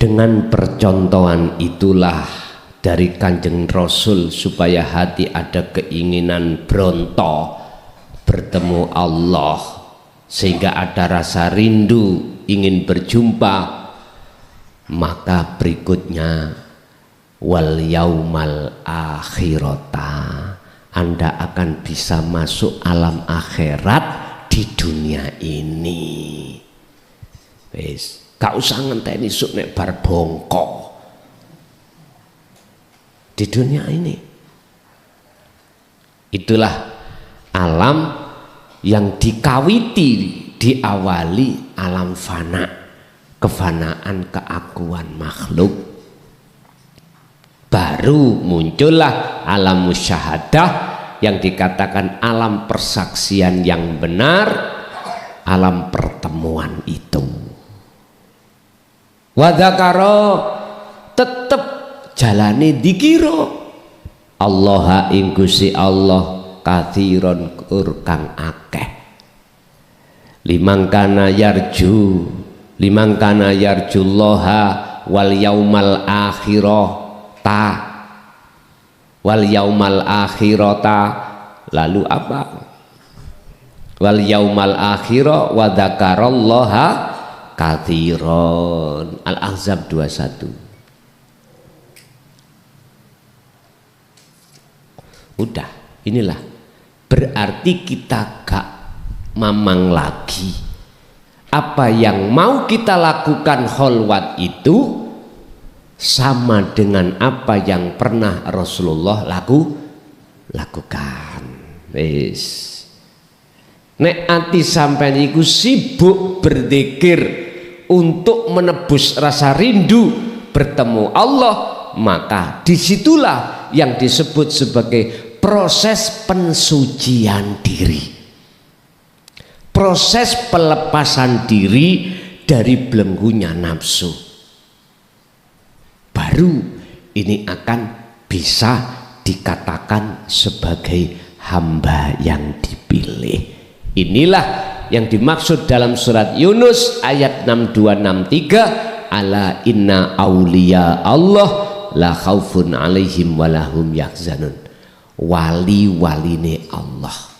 dengan percontohan itulah dari Kanjeng Rasul supaya hati ada keinginan bronto bertemu Allah, sehingga ada rasa rindu ingin berjumpa, maka berikutnya wal yaumal akhirata, Anda akan bisa masuk alam akhirat di dunia ini. Wes, gak usah ngenteni suk nek bar bongko di dunia ini. Itulah alam yang dikawiti, diawali alam fana, kefanaan keakuan makhluk. Baru muncullah alam musyahadah yang dikatakan alam persaksian yang benar, alam pertemuan itu. Wadakaro tetep jalani dikira Allah ing Gusti Allah kathiron kur kang akeh. Limangkana yarjullaha wal yaumal akhirah wal yaumal akhirata, lalu apa? Wal yaumal akhirah wa dzakarallaha katsiran. Al-Ahzab 21. Udah, inilah berarti kita gak mamang lagi. Apa yang mau kita lakukan kholwat itu sama dengan apa yang pernah Rasulullah lakukan. Wis. Nek ati sampeyan iku sibuk berzikir untuk menebus rasa rindu bertemu Allah, maka disitulah yang disebut sebagai proses pensucian diri, proses pelepasan diri dari belenggunya nafsu. Baru ini akan bisa dikatakan sebagai hamba yang dipilih. Inilah yang dimaksud dalam surat Yunus ayat 6263, ala inna auliya Allah la khaufun alaihim walahum yahzanun. Wali-waline Allah.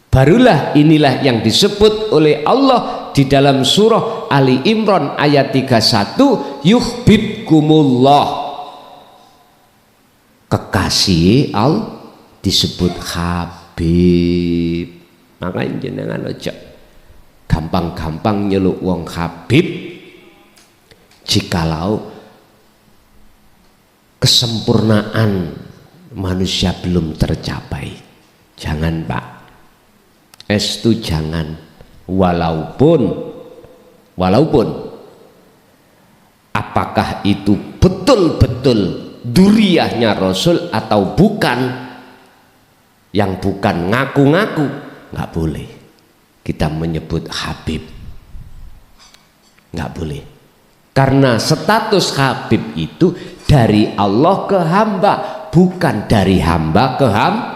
Barulah inilah yang disebut oleh Allah di dalam surah Ali Imran ayat 31, yuhibbukumullah, kekasih Allah disebut Habib. Makanya jenengan aja gampang-gampang nyeluk wong Habib jikalau kesempurnaan manusia belum tercapai. Jangan Pak, estu jangan, walaupun apakah itu betul-betul duriyahnya Rasul atau bukan, yang bukan ngaku-ngaku, nggak boleh kita menyebut Habib, nggak boleh, karena status Habib itu dari Allah ke hamba, bukan dari hamba ke hamba.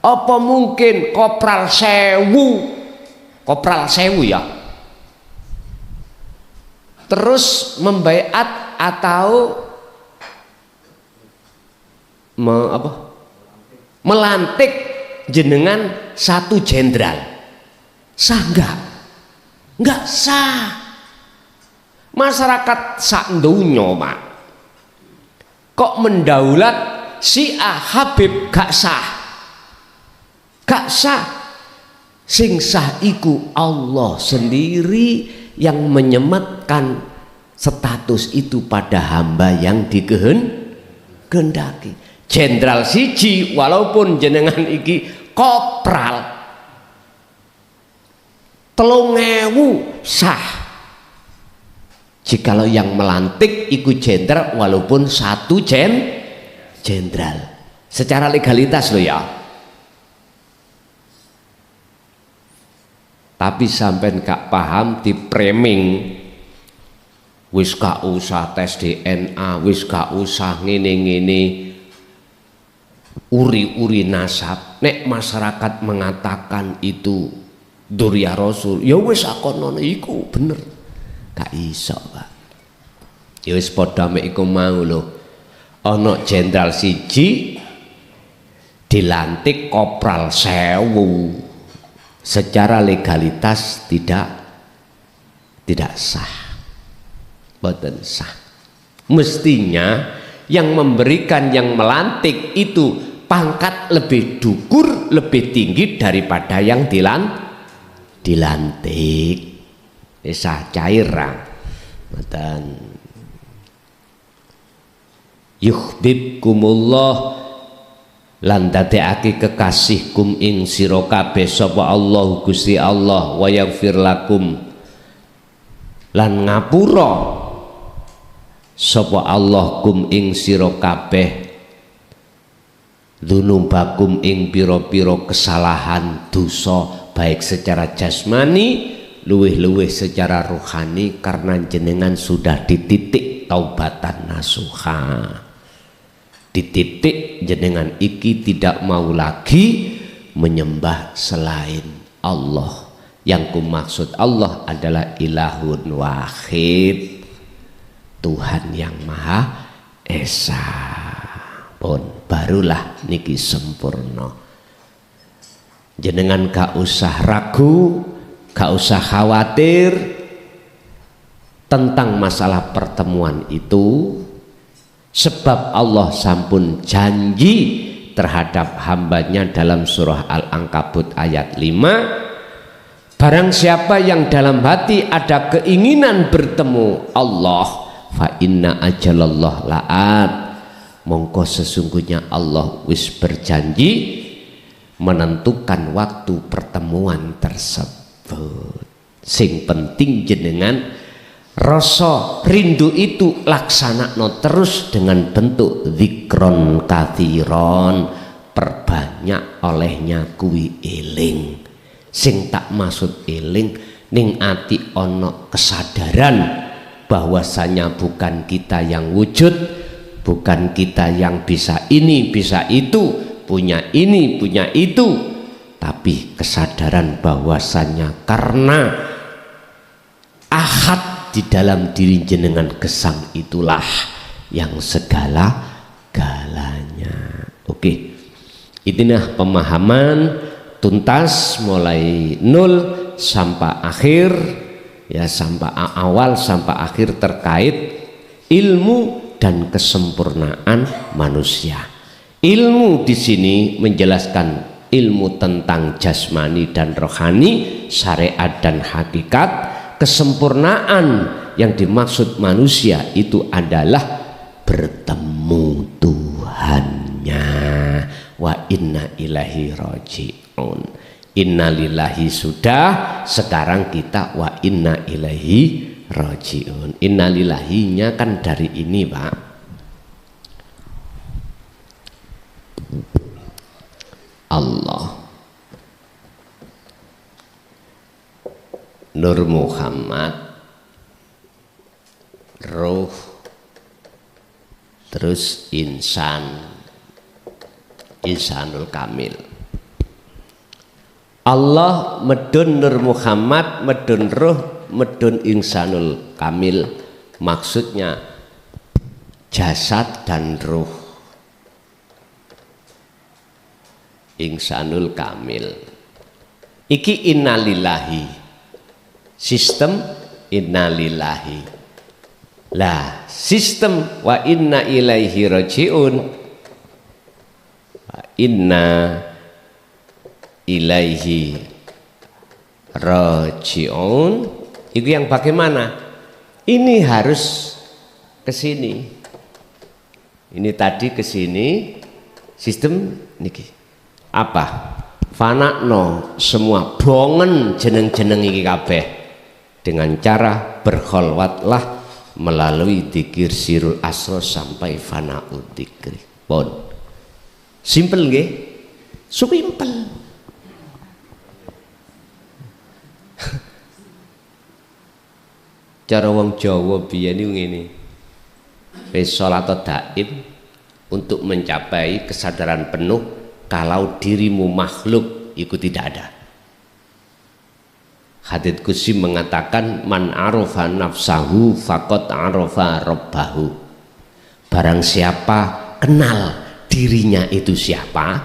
Apa mungkin kopral sewu ya terus membaiat atau melantik jenengan satu jenderal? Sah enggak sah. Masyarakat sak donya Pak kok mendaulat si Habib, gak sah. Sing sah iku Allah sendiri yang menyematkan status itu pada hamba yang dikehendaki. Jenderal siji walaupun jenengan iki kopral 3.000 sah jikalau yang melantik iku jenderal walaupun satu jenderal secara legalitas loh ya. tapi sampean gak paham di framing, wis gak usah tes DNA, wis gak usah ngene-ngene, uri-uri nasab. Nek masyarakat mengatakan itu dzurriyyah Rasul, ya wis akono iku bener. Gak iso, Pak. Ya wis padha mek iku mau lho. Ana jenderal siji dilantik kopral 1000. Secara legalitas tidak sah, boten sah. Mestinya yang memberikan, yang melantik itu pangkat lebih dhuwur, lebih tinggi daripada yang dilantik. Sah cairan, boten. Yuhibbukumullah, lan dadekake kekasih kum ing sira kabeh sapa Allah Gusti Allah, wa yaghfir lakum, lan ngapura sapa Allah kum ing sira kabeh dzunubakum ing pira-pira kesalahan dosa, baik secara jasmani luwih-luwih secara rohani, karena jenengan sudah dititik taubatan nasuha. Di titik jenengan iki tidak mau lagi menyembah selain Allah. Yang kumaksud Allah adalah ilahun wahid, Tuhan yang Maha Esa. Pun barulah niki sempurna. Jenengan gak usah ragu, gak usah khawatir tentang masalah pertemuan itu. Sebab Allah sampun janji terhadap hambanya dalam surah Al-Ankabut ayat 5, barang siapa yang dalam hati ada keinginan bertemu Allah, fa inna ajalallah la'at, mongko sesungguhnya Allah wis berjanji menentukan waktu pertemuan tersebut. Sing penting jenengan rasa rindu itu laksanakan terus dengan bentuk zikron kathiron, perbanyak olehnya kuwi eling. Sing tak maksud eling, ning ati ono kesadaran bahwasanya bukan kita yang wujud, bukan kita yang bisa ini bisa itu, punya ini punya itu, tapi kesadaran bahwasanya karena ahad di dalam diri jenengan gesang itulah yang segala-galanya. Oke, inilah pemahaman tuntas mulai nol sampai akhir, ya, sampai awal sampai akhir terkait ilmu dan kesempurnaan manusia. Ilmu di sini menjelaskan ilmu tentang jasmani dan rohani, syariat dan hakikat. Kesempurnaan yang dimaksud manusia itu adalah bertemu Tuhannya. Wa inna ilahi raji'un. Inna lillahi sudah, sekarang kita wa inna ilahi raji'un. Inna lillahinya kan dari ini, Pak. Allah, Nur Muhammad, Ruh, terus insan, Insanul Kamil. Allah medun Nur Muhammad, medun Ruh, medun Insanul Kamil. Maksudnya jasad dan ruh. Insanul Kamil. Iki innalillahi. Sistem innalillahi. Lah, sistem wa inna ilaihi raji'un. Wa inna ilaihi raji'un. Itu yang bagaimana? Ini harus ke sini. Ini tadi ke sini. Sistem niki. Apa? Fanakno semua bongen jeneng-jeneng iki kabeh. Dengan cara berkholwatlah melalui dzikir sirul asro sampai fana'ud dzikri. Pun simpel nggih? Simpel. Cara wong Jawa biyen niku ngene. Wis salat dhaim untuk mencapai kesadaran penuh kalau dirimu makhluk itu tidak ada. Hadits qudsi mengatakan man arafa nafsahu faqad arafa rabbahu. Barang siapa kenal dirinya itu siapa,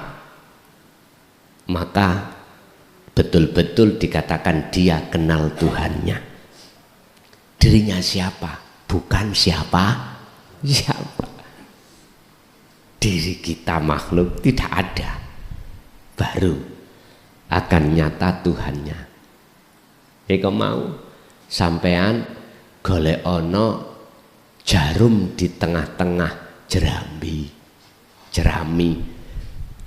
maka betul-betul dikatakan dia kenal Tuhannya. Dirinya siapa? Bukan siapa. Diri kita makhluk tidak ada, baru akan nyata Tuhannya. Eko mau sampean golek ono jarum di tengah-tengah jerami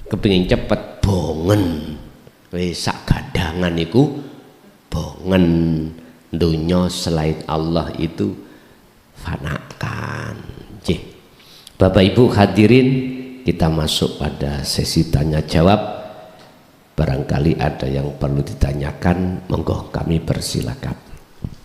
kepingin cepet bongen wis sak gadangan iku bongen. Dunia selain Allah itu fanakan. Bapak Ibu hadirin, kita masuk pada sesi tanya jawab. Barangkali ada yang perlu ditanyakan, monggo kami persilakan.